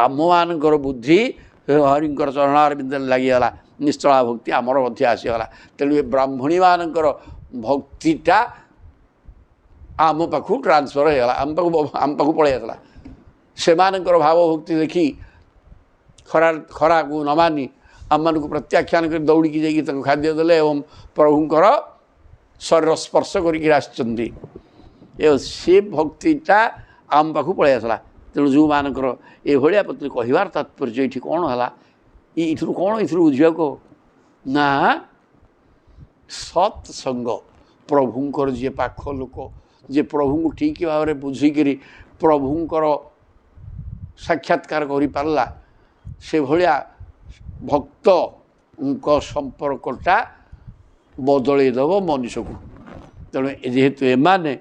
ଆମମାନଙ୍କର ବୁଦ୍ଧି ହରିଙ୍କର ଚରଣାରବିନ୍ଦରେ ଲାଗିଗଲା, ନିଶ୍ଚଳା ଭକ୍ତି ଆମର ମଧ୍ୟ ଆସିଗଲା। ତେଣୁ ଏ ବ୍ରାହ୍ମଣୀମାନଙ୍କର ଭକ୍ତିଟା ଆମ ପାଖକୁ ଟ୍ରାନ୍ସଫର୍ ହେଇଗଲା, ଆମ ପାଖକୁ ପଳେଇ ଆସିଲା। ସେମାନଙ୍କର ଭାବଭକ୍ତି ଦେଖି ଖରାକୁ ନ ମାନି ଆମମାନଙ୍କୁ ପ୍ରତ୍ୟାଖ୍ୟାନ କରି ଦୌଡ଼ିକି ଯାଇକି ତାଙ୍କୁ ଖାଦ୍ୟ ଦେଲେ ଏବଂ ପ୍ରଭୁଙ୍କର ଶରୀର ସ୍ପର୍ଶ କରିକି ଆସିଛନ୍ତି। ଏ ସେ ଭକ୍ତିଟା ଆମ ପାଖକୁ ପଳେଇ ଆସିଲା। ତେଣୁ ଯେଉଁମାନଙ୍କର ଏଭଳିଆ ପ୍ରତି କହିବାର ତାତ୍ପର୍ଯ୍ୟ ଏଇଠି କ'ଣ ହେଲା, ଏଇଥିରୁ କ'ଣ ବୁଝିବାକୁ ନା, ସତ୍ସଙ୍ଗ, ପ୍ରଭୁଙ୍କର ଯିଏ ପାଖ ଲୋକ, ଯିଏ ପ୍ରଭୁଙ୍କୁ ଠିକ୍ ଭାବରେ ବୁଝିକିରି ପ୍ରଭୁଙ୍କର ସାକ୍ଷାତକାର କରିପାରିଲା, ସେଭଳିଆ ଭକ୍ତଙ୍କ ସମ୍ପର୍କଟା ବଦଳେଇ ଦେବ ମଣିଷକୁ। ତେଣୁ ଯେହେତୁ ଏମାନେ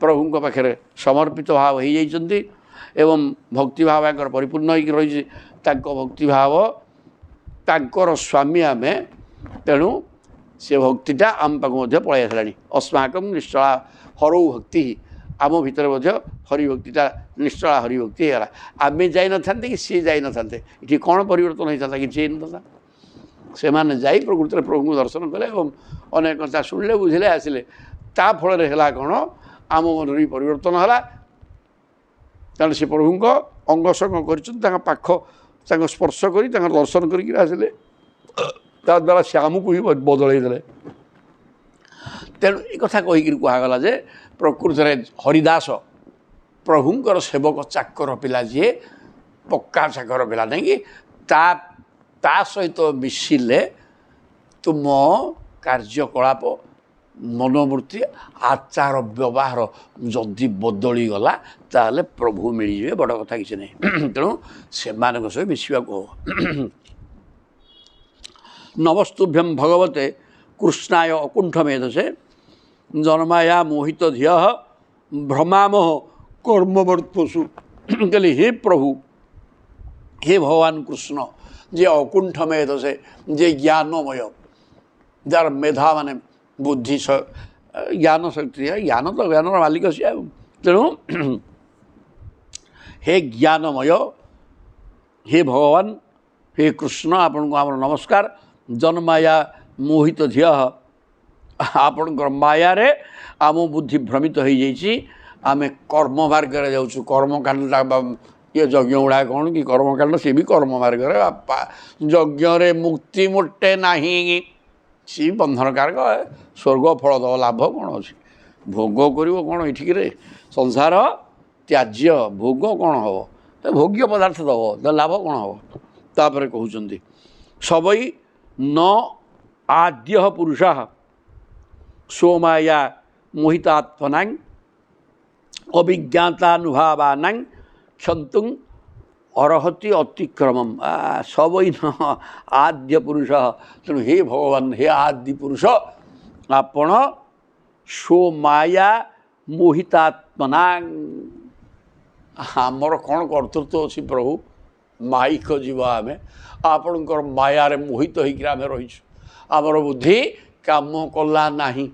ପ୍ରଭୁଙ୍କ ପାଖରେ ସମର୍ପିତ ଭାବ ହୋଇଯାଇଛନ୍ତି ଏବଂ ଭକ୍ତିଭାବ ତାଙ୍କର ପରିପୂର୍ଣ୍ଣ ହୋଇକି ରହିଛି, ତାଙ୍କ ଭକ୍ତିଭାବ ତାଙ୍କର ସ୍ୱାମୀ ଆମେ, ତେଣୁ ସେ ଭକ୍ତିଟା ଆମ ପାଖକୁ ମଧ୍ୟ ପଳାଇ ଆସିଲାଣି। ଅସ୍ମାକଂ ନିଶ୍ଚଳା ହରଉ ଭକ୍ତି, ଆମ ଭିତରେ ମଧ୍ୟ ହରିଭକ୍ତିଟା ନିଶ୍ଚଳା ହରିଭକ୍ତି ହେଇଗଲା। ଆମେ ଯାଇନଥାନ୍ତେ କି ସିଏ ଯାଇନଥାନ୍ତେ, ଏଠି କ'ଣ ପରିବର୍ତ୍ତନ ହୋଇଥାନ୍ତା? କିଛି ହେଇନଥାନ୍ତା। ସେମାନେ ଯାଇ ପ୍ରକୃତିରେ ପ୍ରଭୁଙ୍କୁ ଦର୍ଶନ କଲେ ଏବଂ ଅନେକ କଥା ଶୁଣିଲେ, ବୁଝିଲେ, ଆସିଲେ। ତା ଫଳରେ ହେଲା କ'ଣ, ଆମ ମନରେ ବି ପରିବର୍ତ୍ତନ ହେଲା। କାରଣ ସେ ପ୍ରଭୁଙ୍କ ଅଙ୍ଗସଙ୍ଗ କରିଛନ୍ତି, ତାଙ୍କ ପାଖ ତାଙ୍କ ସ୍ପର୍ଶ କରି ତାଙ୍କର ଦର୍ଶନ କରିକି ଆସିଲେ, ତାଦ୍ୱାରା ସେ ଆମକୁ ବି ବଦଳେଇ ଦେଲେ। ତେଣୁ ଏ କଥା କହିକିରି କୁହାଗଲା ଯେ ପ୍ରକୃତରେ ହରିଦାସ ପ୍ରଭୁଙ୍କର ସେବକ ଚାକର ପିଲା, ଯିଏ ପକ୍କା ଚାକର ପିଲା, ନାଇଁକି ତା ସହିତ ମିଶିଲେ ତୁମ କାର୍ଯ୍ୟକଳାପ, ମନୋବୃତ୍ତି, ଆଚାର ବ୍ୟବହାର ଯଦି ବଦଳିଗଲା ତାହେଲେ ପ୍ରଭୁ ମିଳିଯିବେ, ବଡ଼ କଥା କିଛି ନାହିଁ। ତେଣୁ ସେମାନଙ୍କ ସହ ମିଶିବାକୁ ହବ। ନମସ୍ତୁଭ୍ୟଂ ଭଗବତେ କୃଷ୍ଣାୟ ଅକୁଣ୍ଠ ମେଧସେ ଜନ୍ମାୟା ମୋହିତ ଧିୟ ଭ୍ରମାମହ କର୍ମବର୍ତ୍ତସୁ। କହିଲେ ହେ ପ୍ରଭୁ, ହେ ଭଗବାନ କୃଷ୍ଣ, ଯେ ଅକୁଣ୍ଠ ମେଧସେ, ଯେ ଜ୍ଞାନମୟ, ଯାର ମେଧା ମାନେ ବୁଦ୍ଧି, ଜ୍ଞାନ ଶକ୍ତି, ଜ୍ଞାନ ତ ଜ୍ଞାନର ମାଲିକ ସିଏ। ତେଣୁ ହେ ଜ୍ଞାନମୟ, ହେ ଭଗବାନ, ହେ କୃଷ୍ଣ, ଆପଣଙ୍କୁ ଆମର ନମସ୍କାର। ଜନ୍ମାୟା ମୋହିତ ଝିଅ ଆପଣଙ୍କର ମାୟାରେ ଆମ ବୁଦ୍ଧି ଭ୍ରମିତ ହୋଇଯାଇଛି। ଆମେ କର୍ମ ମାର୍ଗରେ ଯାଉଛୁ। କର୍ମକାଣ୍ଡଟା ଇଏ ଯଜ୍ଞ ଗୁଡ଼ା କ'ଣ କି କର୍ମକାଣ୍ଡ, ସିଏ ବି କର୍ମ ମାର୍ଗରେ। ବାପା ଯଜ୍ଞରେ ମୁକ୍ତି ମୋଟେ ନାହିଁ, ସିଏ ବନ୍ଧନକାରକ। ସ୍ୱର୍ଗ ଫଳ ଦେବ, ଲାଭ କ'ଣ ଅଛି? ଭୋଗ କରିବ କ'ଣ ଏଠିକିରେ? ସଂସାର ତ୍ୟାଜ୍ୟ, ଭୋଗ କ'ଣ ହେବ? ଭୋଗ୍ୟ ପଦାର୍ଥ ଦେବ, ଲାଭ କ'ଣ ହେବ? ତାପରେ କହୁଛନ୍ତି ସବଇ ନ ଆଦ୍ୟ ପୁରୁଷ ସ୍ୱମାୟା ମୋହିତାତ୍ମନାଂ ଅଭିଜ୍ଞାତାନୁଭାବାନାଂ କ୍ଷନ୍ତୁଂ ଅରହତି ଅତିକ୍ରମମ୍। ସବଇ ନ ଆଦ୍ୟ ପୁରୁଷ। ତେଣୁ ହେ ଭଗବାନ, ହେ ଆଦି ପୁରୁଷ, ଆପଣ ସ୍ୱମାୟା ମୋହିତାତ୍ମନାଂ। ଆମର କ'ଣ କର୍ତ୍ତୃତ୍ୱ ଅଛି ପ୍ରଭୁ? ମାଇକ ଯିବ ଆମେ, ଆପଣଙ୍କର ମାୟାରେ ମୋହିତ ହେଇକିରି ଆମେ ରହିଛୁ। ଆମର ବୁଦ୍ଧି କାମ କଲା ନାହିଁ,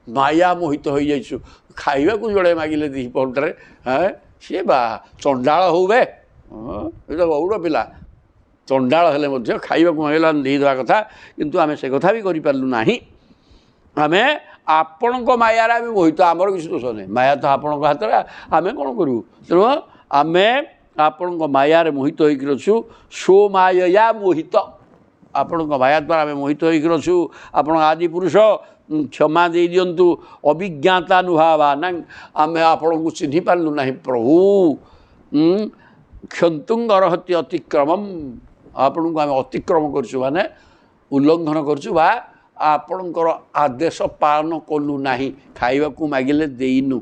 ମାୟା ମୋହିତ ହୋଇଯାଇଛୁ। ଖାଇବାକୁ ଜଣେ ମାଗିଲେ ଦ୍ୱିପହରଟାରେ, ସିଏ ବା ଚଣ୍ଡାଳ ହଉ ବେ, ଏ ତ ଗୌଡ଼ ପିଲା, ଚଣ୍ଡାଳ ହେଲେ ମଧ୍ୟ ଖାଇବାକୁ ମାଗିଲା ଦେଇଦେବା କଥା। କିନ୍ତୁ ଆମେ ସେ କଥା ବି କରିପାରିଲୁ ନାହିଁ। ଆମେ ଆପଣଙ୍କ ମାୟାରେ ଆମେ ମୋହିତ, ଆମର କିଛି ଦୋଷ ନାହିଁ। ମାୟା ତ ଆପଣଙ୍କ ହାତରେ, ଆମେ କ'ଣ କରିବୁ? ତେଣୁ ଆମେ ଆପଣଙ୍କ ମାୟାରେ ମୋହିତ ହୋଇକି ଅଛୁ। ସ୍ୱମାୟା ମୋହିତ, ଆପଣଙ୍କ ମାୟା ଦ୍ୱାରା ଆମେ ମୋହିତ ହୋଇକି ଅଛୁ। ଆପଣ ଆଦି ପୁରୁଷ କ୍ଷମା ଦେଇଦିଅନ୍ତୁ। ଅଭିଜ୍ଞାତାନୁଭାବାନାଂ, ଆମେ ଆପଣଙ୍କୁ ଚିହ୍ନି ପାରିଲୁ ନାହିଁ ପ୍ରଭୁ। କ୍ଷନ୍ତୁଂ ଅରହତି ଅତିକ୍ରମମ୍, ଆପଣଙ୍କୁ ଆମେ ଅତିକ୍ରମ କରୁଛୁ, ମାନେ ଉଲ୍ଲଙ୍ଘନ କରୁଛୁ, ବା ଆପଣଙ୍କର ଆଦେଶ ପାଳନ କଲୁ ନାହିଁ। ଖାଇବାକୁ ମାଗିଲେ ଦେଇନୁ,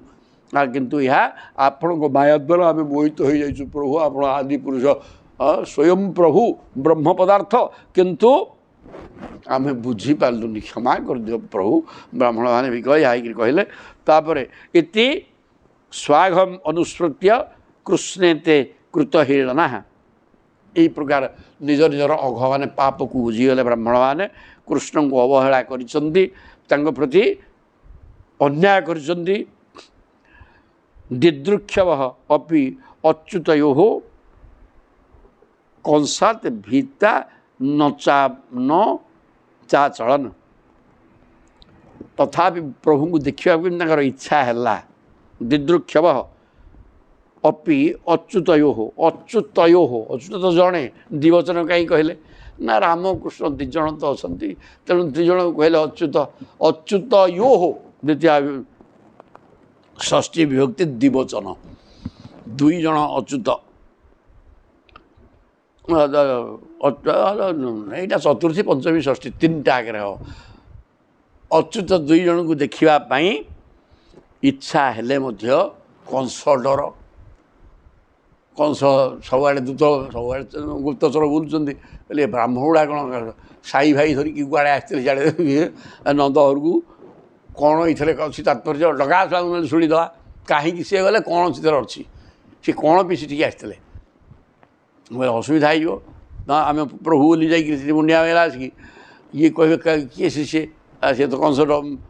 କିନ୍ତୁ ଏହା ଆପଣଙ୍କ ମାୟା ଦ୍ୱାରା ଆମେ ମୋହିତ ହୋଇଯାଇଛୁ ପ୍ରଭୁ। ଆପଣ ଆଦି ପୁରୁଷ, ସ୍ୱୟଂ ପ୍ରଭୁ ବ୍ରହ୍ମ ପଦାର୍ଥ, କିନ୍ତୁ ଆମେ ବୁଝିପାରିଲୁନି, କ୍ଷମା କରିଦିଅ ପ୍ରଭୁ। ବ୍ରାହ୍ମଣମାନେ ବି ହେଇକିରି କହିଲେ। ତାପରେ ଇତି ସ୍ୱାଘମ୍ ଅନୁସ୍ମୃତ୍ୟ କୃଷ୍ଣେତେ କୃତ ହିରଣା। ଏହି ପ୍ରକାର ନିଜ ନିଜର ଅଘମାନେ ପାପକୁ ବୁଝିଗଲେ ବ୍ରାହ୍ମଣମାନେ କୃଷ୍ଣଙ୍କୁ ଅବହେଳା କରିଛନ୍ତି, ତାଙ୍କ ପ୍ରତି ଅନ୍ୟାୟ କରିଛନ୍ତି। ଦିଦୃକ୍ଷବ ଅପି ଅଚ୍ୟୁତୟୋ କଂସାତ ଭିତା ନ ଚାଚଳନ। ତଥାପି ପ୍ରଭୁଙ୍କୁ ଦେଖିବାକୁ ତାଙ୍କର ଇଚ୍ଛା ହେଲା। ଦିଦୃକ୍ଷବ ଅପି ଅଚ୍ୟୁତୟୋ, ଅଚ୍ୟୁତୟୋ, ଅଚ୍ୟୁତ ତ ଜଣେ, ଦ୍ୱିବଚନ କାହିଁ କହିଲେ? ନା ରାମକୃଷ୍ଣ ଦୁଇ ଜଣ ତ ଅଛନ୍ତି, ତେଣୁ ଦୁଇ ଜଣକୁ କହିଲେ ଅଚ୍ୟୁତ। ଅଚ୍ୟୁତୟୋ ଦ୍ୱିତୀୟ ଷଷ୍ଠୀ ବିଭକ୍ତି ଦ୍ୱିବଚନ, ଦୁଇ ଜଣ ଅଚ୍ୟୁତ। ଏଇଟା ଚତୁର୍ଥୀ ପଞ୍ଚମୀ ଷଷ୍ଠୀ ତିନିଟା ଆଗରେ ହେବ। ଅଚ୍ୟୁତ ଦୁଇ ଜଣଙ୍କୁ ଦେଖିବା ପାଇଁ ଇଚ୍ଛା ହେଲେ ମଧ୍ୟ କଂସ ଡର। କଂସ ସବୁଆଡ଼େ ଦୂତ, ସବୁଆଡ଼େ ଗୁପ୍ତଚର ବୁଲୁଛନ୍ତି। କହିଲେ ବ୍ରାହ୍ମଣ ଗୁଡ଼ା କ'ଣ ସାଇ ଭାଇ ଧରିକି କୁଆଡ଼େ ଆସିଥିଲେ ସିଆଡ଼େ ନନ୍ଦ ଘରକୁ, କ'ଣ ଏଥିରେ ଅଛି ତାତ୍ପର୍ଯ୍ୟ? ଡକା ଛୁଆଙ୍କୁ ଶୁଣିଦେବା, କାହିଁକି ସିଏ ଗଲେ, କ'ଣ ସେଥିରେ ଅଛି, ସେ କ'ଣ ପିସି ଟିକେ ଆସିଥିଲେ? ଅସୁବିଧା ହେଇଯିବ। ଆମେ ପ୍ରଭୁ ବୋଲି ଯାଇକିରି ମୁଣ୍ଡିଆ ମେଲା ଆସିକି ଇଏ କହିବେ କିଏ ସିଏ? ସେ ତ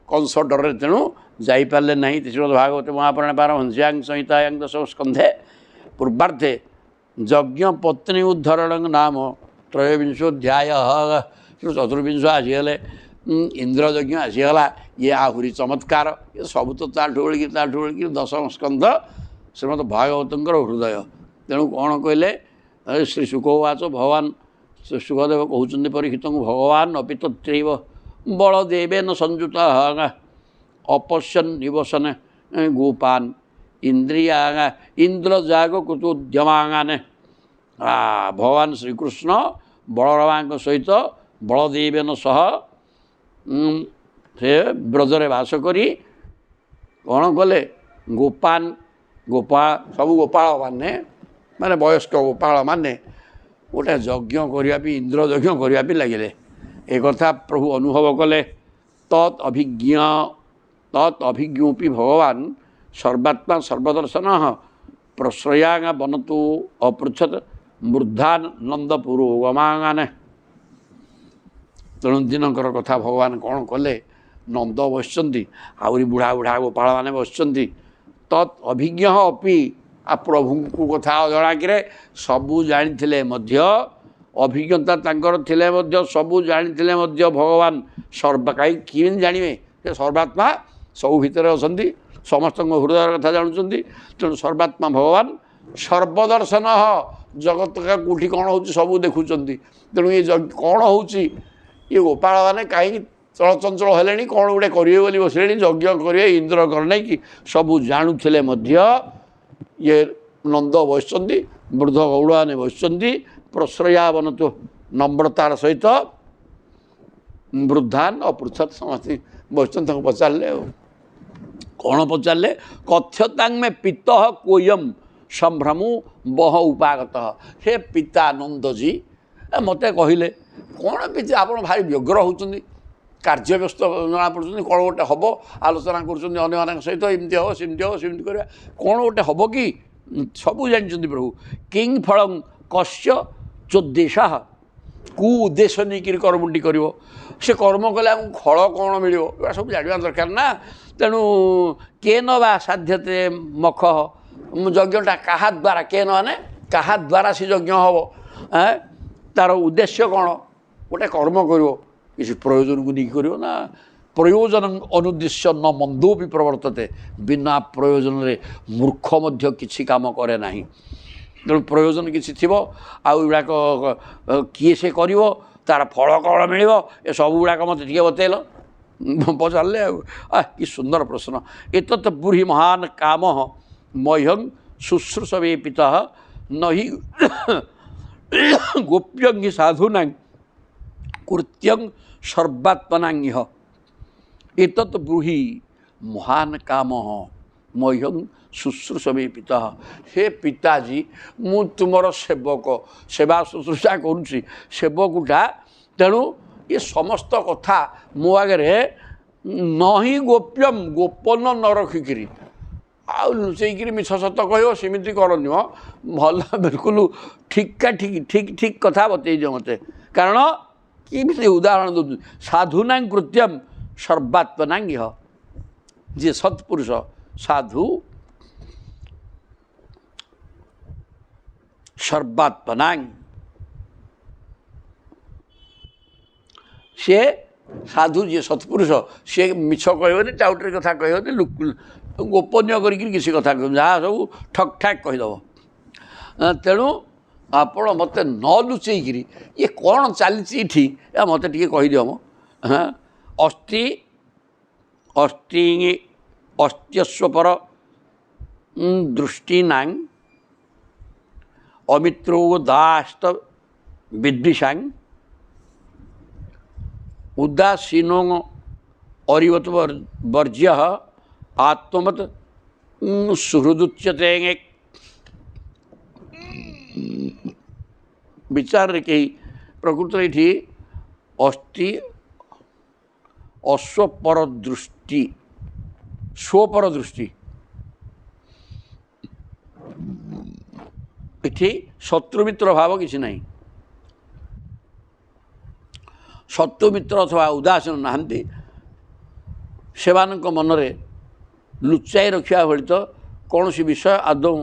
କଂସ ଡରରେ ତେଣୁ ଯାଇପାରିଲେ ନାହିଁ। ଶ୍ରୀମଦ୍ ଭାଗବତ ମହାପୁରାଣ ପାରମହଂସ୍ୟାଂ ସଂହିତାୟାଂ ଦଶମ ସ୍କନ୍ଧେ ପୂର୍ବାର୍ଦ୍ଧେ ଯଜ୍ଞ ପତ୍ନୀ ଉଦ୍ଧରଣ ନାମ ତ୍ରୟୋବିଂଶୋଧ୍ୟାୟ। ଚତୁର୍ବିଂଶ ଆସିଗଲେ, ଇନ୍ଦ୍ରଯଜ୍ଞ ଆସିଗଲା। ଇଏ ଆହୁରି ଚମତ୍କାର, ଏ ସବୁ ତ ତାଠୁ ବେଳିକି ଦଶମ ସ୍କନ୍ଧ ଶ୍ରୀମଦ୍ ଭାଗବତଙ୍କର ହୃଦୟ। ତେଣୁ କ'ଣ କହିଲେ? ଶ୍ରୀ ଶୁକବାଚ ଭଗବାନ ଶୁକଦେବ କହୁଛନ୍ତି ପରୀକ୍ଷିତଙ୍କୁ, ଭଗବାନ ଅପି ତତ୍ରୈବ ବଳଦେବେନ ସଂଯୁତ ଅପଶ୍ୟନ୍ ନିବସନ ଗୋପାନ ଇନ୍ଦ୍ରିୟା ଇନ୍ଦ୍ରଜାଗ କୃତୋଦ୍ୟମାଙ୍ଗାନେ। ଭଗବାନ ଶ୍ରୀକୃଷ୍ଣ ବଳରାମଙ୍କ ସହିତ ବଳଦେବେନ ସହ ସେ ବ୍ରଜରେ ବାସ କରି କ'ଣ କଲେ? ସବୁ ଗୋପାଳମାନେ, ମାନେ ବୟସ୍କ ଗୋପାଳମାନେ ଗୋଟେ ଯଜ୍ଞ କରିବା ପାଇଁ, ଇନ୍ଦ୍ର ଯଜ୍ଞ କରିବା ପାଇଁ ଲାଗିଲେ। ଏକଥା ପ୍ରଭୁ ଅନୁଭବ କଲେ। ତତ୍ ଅଭିଜ୍ଞୋପି ଭଗବାନ ସର୍ବାତ୍ମା ସର୍ବଦର୍ଶନ ପ୍ରଶ୍ରୟାଙ୍ଗା ବନତୁ ଅପୃଚ୍ଛତ ମୃଦ୍ଧାନନ୍ଦ ପୁରୋଗମାଙ୍ଗାନେ। ତେଣୁ ଦିନଙ୍କର କଥା ଭଗବାନ କ'ଣ କଲେ? ନନ୍ଦ ବସିଛନ୍ତି, ଆହୁରି ବୁଢ଼ା ବୁଢ଼ା ଗୋପାଳମାନେ ବସିଛନ୍ତି। ତତ୍ ଅଭିଜ୍ଞ ଅପି, ପ୍ରଭୁଙ୍କୁ କଥା ଅଜଣାକିରେ ସବୁ ଜାଣିଥିଲେ ମଧ୍ୟ ଅଭିଜ୍ଞତା ତାଙ୍କର ଥିଲେ ମଧ୍ୟ ସବୁ ଜାଣିଥିଲେ ମଧ୍ୟ ଭଗବାନ କେମିତି ଜାଣିବେ ସେ ସର୍ବାତ୍ମା ସବୁ ଭିତରେ ଅଛନ୍ତି ସମସ୍ତଙ୍କ ହୃଦୟର କଥା ଜାଣୁଛନ୍ତି ତେଣୁ ସର୍ବାତ୍ମା ଭଗବାନ ସର୍ବଦର୍ଶନ ଜଗତ କେଉଁଠି କ'ଣ ହେଉଛି ସବୁ ଦେଖୁଛନ୍ତି ତେଣୁ ଏ କ'ଣ ହେଉଛି ଇଏ ଗୋପାଳ ମାନେ କାହିଁକି ଚଳଚଞ୍ଚଳ ହେଲେଣି କ'ଣ ଗୋଟେ କରିବେ ବୋଲି ବସିଲେଣି ଯଜ୍ଞ କରିବେ ଇନ୍ଦ୍ର ନେଇକି ସବୁ ଜାଣୁଥିଲେ ମଧ୍ୟ ଇଏ ନନ୍ଦ ବସିଛନ୍ତି ବୃଦ୍ଧ ଗୌଡ଼ମାନେ ବସିଛନ୍ତି ପ୍ରଶ୍ରୟାବନତ ନମ୍ରତାର ସହିତ ବୃଦ୍ଧାନ ଅପୃଚ୍ଛତ ସମସ୍ତେ ବସିଛନ୍ତି ତାଙ୍କୁ ପଚାରିଲେ ଆଉ କ'ଣ ପଚାରିଲେ କଥ୍ୟତାଙ୍ଗ ପିତ କୋୟମ୍ ସମ୍ଭ୍ରମୁ ବହ ଉପାଗତ ହେ ପିତା ନନ୍ଦଜୀ ମୋତେ କହିଲେ କ'ଣ ପିତା ଆପଣ ଭାରି ବ୍ୟଗ୍ର ହେଉଛନ୍ତି କାର୍ଯ୍ୟ ବ୍ୟସ୍ତ ଜଣାପଡ଼ୁଛନ୍ତି କ'ଣ ଗୋଟେ ହେବ ଆଲୋଚନା କରୁଛନ୍ତି ଅନ୍ୟମାନଙ୍କ ସହିତ ଏମିତି ହେବ ସେମିତି କରିବା କ'ଣ ଗୋଟେ ହେବ କି ସବୁ ଜାଣିଛନ୍ତି ପ୍ରଭୁ କିଂ ଫଳଂ କଶ୍ୟ ଚୋଦ୍ଦେଶ କେଉଁ ଉଦ୍ଦେଶ୍ୟ ନେଇକରି କର୍ମଟି କରିବ ସେ କର୍ମ କଲେ ଆମକୁ ଫଳ କ'ଣ ମିଳିବ ଏଗୁଡ଼ା ସବୁ ଜାଣିବା ଦରକାର ନା ତେଣୁ କେନ ବା ସାଧ୍ୟତେ ମଖ ଯଜ୍ଞଟା କାହା ଦ୍ୱାରା କେନ ମାନେ କାହା ଦ୍ୱାରା ସେ ଯଜ୍ଞ ହେବ ତା'ର ଉଦ୍ଦେଶ୍ୟ କ'ଣ ଗୋଟେ କର୍ମ କରିବ କିଛି ପ୍ରୟୋଜନକୁ ନେଇକି କରିବ ନା ପ୍ରୟୋଜନ ଅନୁଦ୍ଦେଶ୍ୟ ନ ମନ୍ଦୋପି ପ୍ରବର୍ତ୍ତତେ ବିନା ପ୍ରୟୋଜନରେ ମୂର୍ଖ ମଧ୍ୟ କିଛି କାମ କରେ ନାହିଁ ତେଣୁ ପ୍ରୟୋଜନ କିଛି ଥିବ ଆଉ ଏଗୁଡ଼ାକ କିଏ ସେ କରିବ ତା'ର ଫଳ କ'ଣ ମିଳିବ ଏସବୁ ଗୁଡ଼ାକ ମୋତେ ଟିକେ ବତେଇଲ ପଚାରିଲେ ଆଉ କି ସୁନ୍ଦର ପ୍ରଶ୍ନ ଏତତ ବୁଢ଼ୀ ମହାନ କାମ ମହ୍ୟଂ ଶୁଶ୍ରୂଷବେ ପିତା ନହି ଗୋପ୍ୟଂ ହି ସାଧୁନାଂ କୃତ୍ୟଂ ସର୍ବାତ୍ମନାଙ୍ଗ ଏତତ ବ୍ରୁହି ମହାନ କାମ ମହ୍ୟଂ ଶୁଶ୍ରୂଷବେ ପିତା ହେ ପିତାଜୀ ମୁଁ ତୁମର ସେବକ ସେବା ଶୁଶ୍ରୂଷା କରୁଛି ସେବକଟା ତେଣୁ ଏ ସମସ୍ତ କଥା ମୋ ଆଗରେ ନହିଁ ଗୋପ୍ୟମ୍ ଗୋପନ ନ ରଖିକିରି ଆଉ ଲୁଚେଇକିରି ମିଛ ସତ କହିବ ସେମିତି କରନି ମ ଭଲ ବିଲକୁଲ ଠିକ୍ କଥା ବତେଇ ଦିଅ ମୋତେ କାରଣ କେମିତି ଉଦାହରଣ ଦେଉଛନ୍ତି ସାଧୁନାଂ କୃତ୍ୟମ୍ ସର୍ବାତ୍ମନାଙ୍ଗ ଯିଏ ସତ୍ପୁରୁଷ ସାଧୁ ସର୍ବାତ୍ମନାଙ୍ଗ ସିଏ ସାଧୁ ଯିଏ ସତ୍ପୁରୁଷ ସିଏ ମିଛ କହିବନି ଟାଉଟରୀ କଥା କହିବନି ଗୋପନୀୟ କରିକି କିଛି କଥା କହିବ ଯାହା ସବୁ ଠକ୍ ଠାକ୍ କହିଦେବ ତେଣୁ ଆପଣ ମୋତେ ନ ଲୁଚେଇକିରି ଇଏ କ'ଣ ଚାଲିଛି ଏଠି ମୋତେ ଟିକେ କହିଦିଅ ମ ଅସ୍ତ୍ୟସ୍ୱପର ଦୃଷ୍ଟିନାଂ ଅମିତ୍ରୋ ଦାସ୍ତ ବିଦ୍ବିଷାଂ ଉଦାସୀନୋ ଅରିବତ ବର୍ଜ୍ୟ ଆତ୍ମବତ୍ ସୁହୃଦୁଚ୍ୟତେ ବିଚାରରେ କେହି ପ୍ରକୃତରେ ଏଠି ଅସ୍ତି ଅସ୍ୱପର ଦୃଷ୍ଟି ସ୍ୱପର ଦୃଷ୍ଟି ଏଠି ଶତ୍ରୁମିତ୍ର ଭାବ କିଛି ନାହିଁ ଶତ୍ରୁମିତ୍ର ଅଥବା ଉଦାସୀନ ନାହାନ୍ତି ସେମାନଙ୍କ ମନରେ ଲୁଚାଇ ରଖିବା ଭଳି ତ କୌଣସି ବିଷୟ ଆଦୌ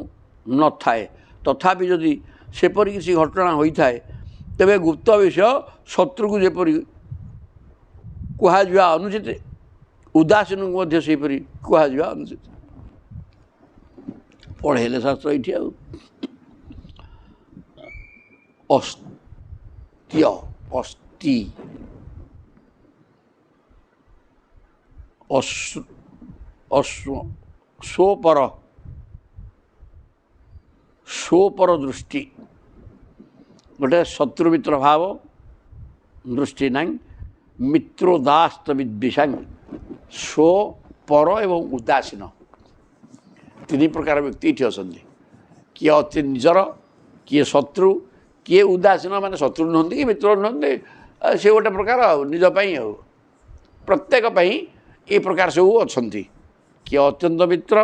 ନଥାଏ ତଥାପି ଯଦି ସେପରି କିଛି ଘଟଣା ହୋଇଥାଏ ତେବେ ଗୁପ୍ତ ବିଷୟ ଶତ୍ରୁକୁ ଯେପରି କୁହାଯିବା ଅନୁଚିତ ଉଦାସୀନକୁ ମଧ୍ୟ ସେହିପରି କୁହାଯିବା ଅନୁଚିତ ପଢ଼େଇଲେ ଶାସ୍ତ୍ର ଏଇଠି ଆଉ ଅସ୍ତି ସ୍ୱପର ଦୃଷ୍ଟି ଗୋଟେ ଶତ୍ରୁମିତ୍ର ଭାବ ଦୃଷ୍ଟି ନାହିଁ ମିତ୍ରୋଦାସ୍ତ ବିଦ୍ବିଷାଂ ସ୍ୱପର ଏବଂ ଉଦାସୀନ ତିନି ପ୍ରକାର ବ୍ୟକ୍ତି ଏଠି ଅଛନ୍ତି କିଏ ଅତି ନିଜର କିଏ ଶତ୍ରୁ କିଏ ଉଦାସୀନ ମାନେ ଶତ୍ରୁ ନୁହନ୍ତି କି ମିତ୍ର ନୁହନ୍ତି ସେ ଗୋଟେ ପ୍ରକାର ଆଉ ନିଜ ପାଇଁ ଆଉ ପ୍ରତ୍ୟେକ ପାଇଁ ଏ ପ୍ରକାର ସବୁ ଅଛନ୍ତି କିଏ ଅତ୍ୟନ୍ତ ମିତ୍ର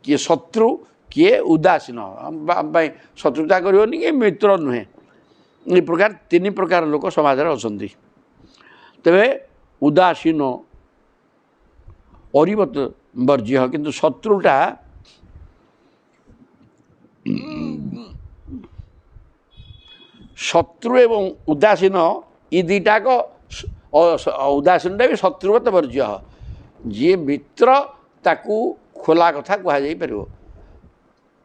କିଏ ଶତ୍ରୁ କିଏ ଉଦାସୀନ ଆମ ପାଇଁ ଶତ୍ରୁତା କରିବନି କି ମିତ୍ର ନୁହେଁ ଏ ପ୍ରକାର ତିନି ପ୍ରକାର ଲୋକ ସମାଜରେ ଅଛନ୍ତି ତେବେ ଉଦାସୀନ ଅରିବତ ବର୍ଜ୍ୟ କିନ୍ତୁ ଶତ୍ରୁଟା ଶତ୍ରୁ ଏବଂ ଉଦାସୀନ ଇ ଦୁଇଟାକ ଉଦାସୀନଟା ବି ଶତ୍ରୁଗତ ବର୍ଜ୍ୟ ଯିଏ ମିତ୍ର ତାକୁ ଖୋଲା କଥା କୁହାଯାଇପାରିବ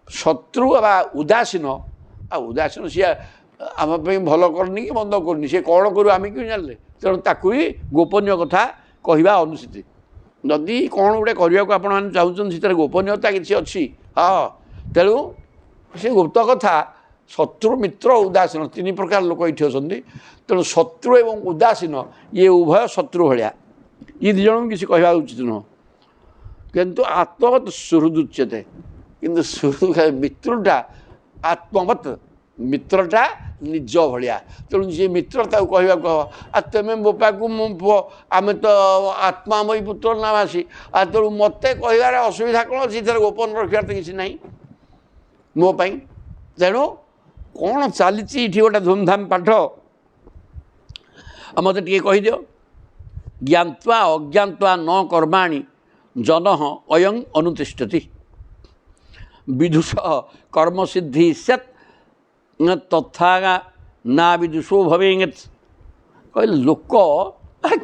ଶତ୍ରୁ ବା ଉଦାସୀନ ଆଉ ଉଦାସୀନ ସିଏ ଆମ ପାଇଁ ଭଲ କରୁନି କି ମନ୍ଦ କରୁନି ସେ କ'ଣ କରିବ ଆମେ କେମିତି ଜାଣିଲେ ତେଣୁ ତାକୁ ବି ଗୋପନୀୟ କଥା କହିବା ଅନୁଚିତ ଯଦି କ'ଣ ଗୋଟେ କରିବାକୁ ଆପଣମାନେ ଚାହୁଁଛନ୍ତି ସେଥିରେ ଗୋପନୀୟତା କିଛି ଅଛି ହଁ ତେଣୁ ସେ ଗୁପ୍ତ କଥା ଶତ୍ରୁ ମିତ୍ର ଉଦାସୀନ ତିନି ପ୍ରକାର ଲୋକ ଏଇଠି ଅଛନ୍ତି ତେଣୁ ଶତ୍ରୁ ଏବଂ ଉଦାସୀନ ଇଏ ଉଭୟ ଶତ୍ରୁ ଭଳିଆ ଇଏ ଦୁଇ ଜଣଙ୍କୁ କିଛି କହିବା ଉଚିତ ନୁହଁ କିନ୍ତୁ ଆତ୍ମବତ୍ ସୁହୃଦୁଚ୍ୟତେ କିନ୍ତୁ ମିତ୍ରଟା ଆତ୍ମବତ୍ ମିତ୍ରଟା ନିଜ ଭଳିଆ ତେଣୁ ଯିଏ ମିତ୍ର ତାକୁ କହିବାକୁ ହବ ଆଉ ତୁମେ ମୋ ପାଖକୁ ମୋ ପୁଅ ଆମେ ତ ଆତ୍ମାମୟୀ ପୁତ୍ର ନାମାସି ଆଉ ତେଣୁ ମୋତେ କହିବାରେ ଅସୁବିଧା କ'ଣ ଅଛି ସେଥିରେ ଗୋପନ ରଖିବାର ତ କିଛି ନାହିଁ ମୋ ପାଇଁ ତେଣୁ କ'ଣ ଚାଲିଛି ଏଠି ଗୋଟେ ଧୁମଧାମ ପାଠ ମୋତେ ଟିକେ କହିଦିଅ ଜ୍ଞାତ୍ୱା ଅଜ୍ଞାତ୍ୱା ନ କର୍ମାଣି ଜନଃ ଅୟଂ ଅନୁତିଷ୍ଠତି ବିଦୁଷ କର୍ମସିଦ୍ଧି ସ୍ୟାତ୍ ତଥା ନା ବିଦୁଷୋ ଭବେଙ୍ଗେତ୍ କହିଲେ ଲୋକ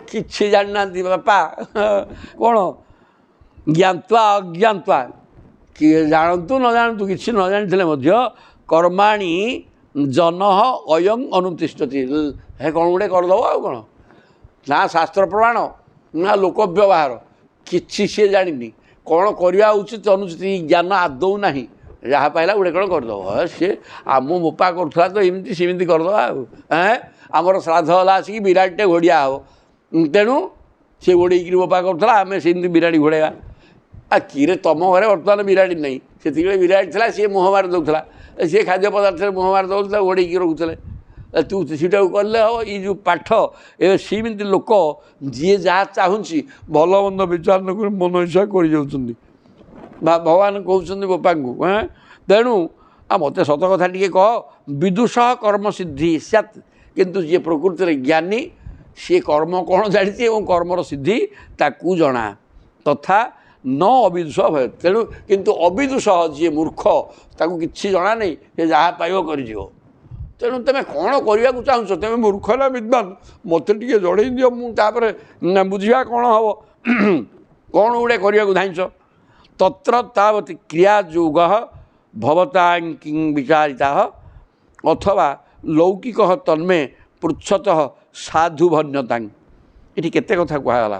କିଛି ଜାଣିନାହାନ୍ତି ବାପା କ'ଣ ଜ୍ଞାତ୍ୱା ଅଜ୍ଞାତ୍ୱା କିଏ ଜାଣନ୍ତୁ ନ ଜାଣନ୍ତୁ କିଛି ନ ଜାଣିଥିଲେ ମଧ୍ୟ କର୍ମାଣି ଜନଃ ଅୟଂ ଅନୁତିଷ୍ଠତି ହେ କ'ଣ ଗୋଟେ କରିଦେବ ଆଉ କ'ଣ ନା ଶାସ୍ତ୍ର ପ୍ରମାଣ ନା ଲୋକ ବ୍ୟବହାର କିଛି ସିଏ ଜାଣିନି କ'ଣ କରିବା ଉଚିତ ଅନୁଚିତ ଜ୍ଞାନ ଆଦୌ ନାହିଁ ଯାହା ପାଇଲା ଗୋଟେ କ'ଣ କରିଦେବ ସିଏ ଆମ ମୋପା କରୁଥିଲା ତ ଏମିତି ସେମିତି କରିଦେବା ଆଉ ଆମର ଶ୍ରାଦ୍ଧ ହେଲା ଆସିକି ବିରାଟଟେ ଘୋଡ଼ିଆ ହେବ ତେଣୁ ସେ ଘୋଡ଼େଇକିରି ମୋପା କରୁଥିଲା ଆମେ ସେମିତି ବିରାଡ଼ି ଘୋଡ଼େଇବା ଆଉ କିରେ ତମ ଘରେ ବର୍ତ୍ତମାନ ବିରାଡ଼ି ନାହିଁ ସେତିକିବେଳେ ବିରାଡ଼ି ଥିଲା ସିଏ ମୁହଁ ମାରି ଦେଉଥିଲା ସିଏ ଖାଦ୍ୟ ପଦାର୍ଥରେ ମୁହଁ ମାରି ଦେଉଥିଲା ଘୋଡ଼େଇକି ରଖୁଥିଲେ ତୁ ସେଟାକୁ କଲେ ହେବ ଏଇ ଯେଉଁ ପାଠ ଏବେ ସେମିତି ଲୋକ ଯିଏ ଯାହା ଚାହୁଁଛି ଭଲ ମନ୍ଦ ବିଚାର ନ କରି ମନ ଇଚ୍ଛା କରିଯାଉଛନ୍ତି ଭଗବାନ କହୁଛନ୍ତି ଗୋପାଙ୍କୁ ତେଣୁ ଆଉ ମୋତେ ସତ କଥା ଟିକେ କହ ବିଦୁଷ କର୍ମସିଦ୍ଧି ସ୍ୟାତ୍ କିନ୍ତୁ ଯିଏ ପ୍ରକୃତିରେ ଜ୍ଞାନୀ ସିଏ କର୍ମ କ'ଣ ଜାଣିଛି ଏବଂ କର୍ମର ସିଦ୍ଧି ତାକୁ ଜଣା ତଥା ନ ଅବିଦୁଷ ଭୟ ତେଣୁ କିନ୍ତୁ ଅବିଦୁଷ ଯିଏ ମୂର୍ଖ ତାକୁ କିଛି ଜଣା ନାହିଁ ସେ ଯାହା ପାଇବ କରିଯିବ ତେଣୁ ତୁମେ କ'ଣ କରିବାକୁ ଚାହୁଁଛ ତୁମେ ମୂର୍ଖ ନା ବିଦ୍ୱାନ ମୋତେ ଟିକେ ଜଣେଇ ଦିଅ ମୁଁ ତାପରେ ବୁଝିବା କ'ଣ ହେବ କ'ଣ ଗୋଟେ କରିବାକୁ ଧାଇଁଛ ତତ୍ର ତାବତ୍ କ୍ରିୟା ଯୋଗ ଭବତା ବିଚାରିତା ଅଥବା ଲୌକିକ ତନ୍ମେ ପୃଚ୍ଛତଃ ସାଧୁ ଭନ୍ୟତାଂ ଏଠି କେତେ କଥା କୁହାଗଲା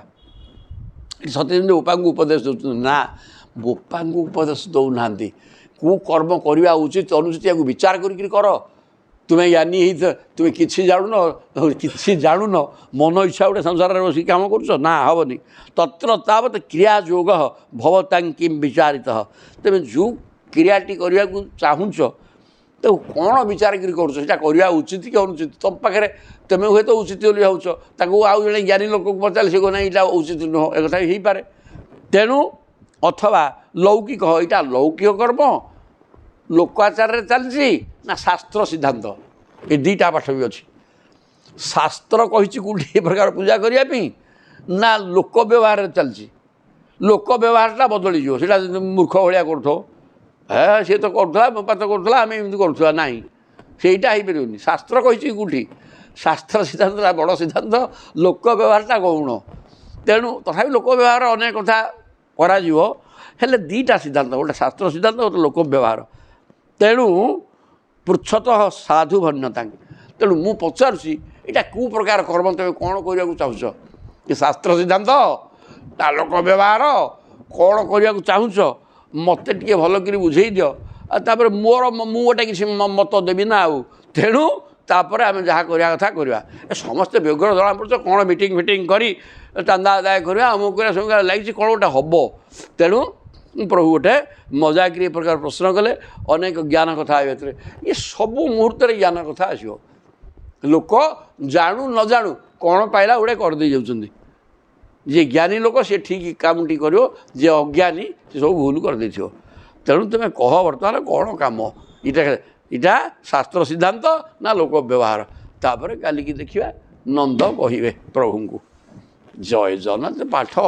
ଏଠି ସତେ ଯେମିତି ବୋପାଙ୍କୁ ଉପଦେଶ ଦେଉଛନ୍ତି ନା ବୋପାଙ୍କୁ ଉପଦେଶ ଦେଉନାହାନ୍ତି କେଉଁ କର୍ମ କରିବା ଉଚିତ ଅନୁଚିତ ୟାକୁ ବିଚାର କରିକିରି କର ତୁମେ ଜ୍ଞାନୀ ହେଇଥ ତୁମେ କିଛି ଜାଣୁନ ମନ ଇଚ୍ଛା ଗୋଟେ ସଂସାରରେ ବସିକି କାମ କରୁଛ ନା ହେବନି ତତ୍ର ତାବତ୍ କ୍ରିୟା ଯୋଗ ଭବତାଂ କିମ୍ ବିଚାରିତ ତୁମେ ଯେଉଁ କ୍ରିୟାଟି କରିବାକୁ ଚାହୁଁଛ ତାକୁ କ'ଣ ବିଚାର କରି କରୁଛ ସେଇଟା କରିବା ଉଚିତ କି ଅନୁଚିତ ତୁମ ପାଖରେ ତୁମେ ହୁଏତ ଉଚିତ ବୋଲି ଭାବୁଛ ତାକୁ ଆଉ ଜଣେ ଜ୍ଞାନୀ ଲୋକକୁ ପଚାରିଲେ ସେ ନାହିଁ ଏଇଟା ଉଚିତ ନୁହଁ ଏ କଥା ହେଇପାରେ ତେଣୁ ଅଥବା ଲୌକିକ ଏଇଟା ଲୌକିକ କର୍ମ ଲୋକ ଆଚାରରେ ଚାଲିଛି ନା ଶାସ୍ତ୍ର ସିଦ୍ଧାନ୍ତ ଏ ଦୁଇଟା ପାଠ ବି ଅଛି ଶାସ୍ତ୍ର କହିଛି କେଉଁଠି ଏ ପ୍ରକାର ପୂଜା କରିବା ପାଇଁ ନା ଲୋକ ବ୍ୟବହାରରେ ଚାଲିଛି ଲୋକ ବ୍ୟବହାରଟା ବଦଳିଯିବ ସେଇଟା ମୂର୍ଖ ଭଳିଆ କରୁଥିବ ସିଏ ତ କରୁଥିଲା ମୋପା ତ କରୁଥିଲା ଆମେ ଏମିତି କରୁଥିବା ନାହିଁ ସେଇଟା ହେଇପାରିବନି ଶାସ୍ତ୍ର କହିଛି କେଉଁଠି ଶାସ୍ତ୍ର ସିଦ୍ଧାନ୍ତଟା ବଡ଼ ସିଦ୍ଧାନ୍ତ ଲୋକ ବ୍ୟବହାରଟା ଗୌଣ ତେଣୁ ତଥାପି ଲୋକ ବ୍ୟବହାର ଅନେକ କଥା କରାଯିବ ହେଲେ ଦୁଇଟା ସିଦ୍ଧାନ୍ତ ଗୋଟେ ଶାସ୍ତ୍ର ସିଦ୍ଧାନ୍ତ ଗୋଟେ ଲୋକ ବ୍ୟବହାର ତେଣୁ ପୃଚ୍ଛତଃ ସାଧୁ ଭନ୍ୟତାଂ ତେଣୁ ମୁଁ ପଚାରୁଛି ଏଇଟା କେଉଁ ପ୍ରକାର କର୍ମ ତୁମେ କ'ଣ କରିବାକୁ ଚାହୁଁଛ ଏ ଶାସ୍ତ୍ର ସିଦ୍ଧାନ୍ତ ତା ଲୋକ ବ୍ୟବହାର କ'ଣ କରିବାକୁ ଚାହୁଁଛ ମୋତେ ଟିକେ ଭଲ କରି ବୁଝେଇ ଦିଅ ଆଉ ତାପରେ ମୁଁ ଗୋଟେ କିଛି ମତ ଦେବି ନା ଆଉ ତେଣୁ ତାପରେ ଆମେ ଯାହା କରିବା କଥା କରିବା ଏ ସମସ୍ତେ ବ୍ୟଗ୍ର ଜଣାପଡ଼ୁଛ କ'ଣ ମିଟିଂ ଫିଟିଂ କରି ଚାନ୍ଦା ଆଦାୟ କରିବା ଅମୁକ କରିବା ସବୁ ଲାଗିଛି କ'ଣ ଗୋଟେ ହେବ ତେଣୁ ପ୍ରଭୁ ଗୋଟେ ମଜାକିରି ଏ ପ୍ରକାର ପ୍ରଶ୍ନ କଲେ ଅନେକ ଜ୍ଞାନ କଥା ଏ ଭିତରେ ଏ ସବୁ ମୁହୂର୍ତ୍ତରେ ଜ୍ଞାନ କଥା ଆସିବ ଲୋକ ଜାଣୁ ନ ଜାଣୁ କ'ଣ ପାଇଲା ଗୋଟେ କରିଦେଇ ଯାଉଛନ୍ତି ଯିଏ ଜ୍ଞାନୀ ଲୋକ ସେ ଠିକ୍ କାମଟି କରିବ ଯିଏ ଅଜ୍ଞାନୀ ସେ ସବୁ ଭୁଲ କରିଦେଇଥିବ ତେଣୁ ତୁମେ କହ ବର୍ତ୍ତମାନ କ'ଣ କାମ ଏଇଟା ଶାସ୍ତ୍ର ସିଦ୍ଧାନ୍ତ ନା ଲୋକ ବ୍ୟବହାର ତାପରେ କାଲିକି ଦେଖିବା ନନ୍ଦ କହିବେ ପ୍ରଭୁଙ୍କୁ ଜୟ ଜଗନ୍ନାଥ ପାଠ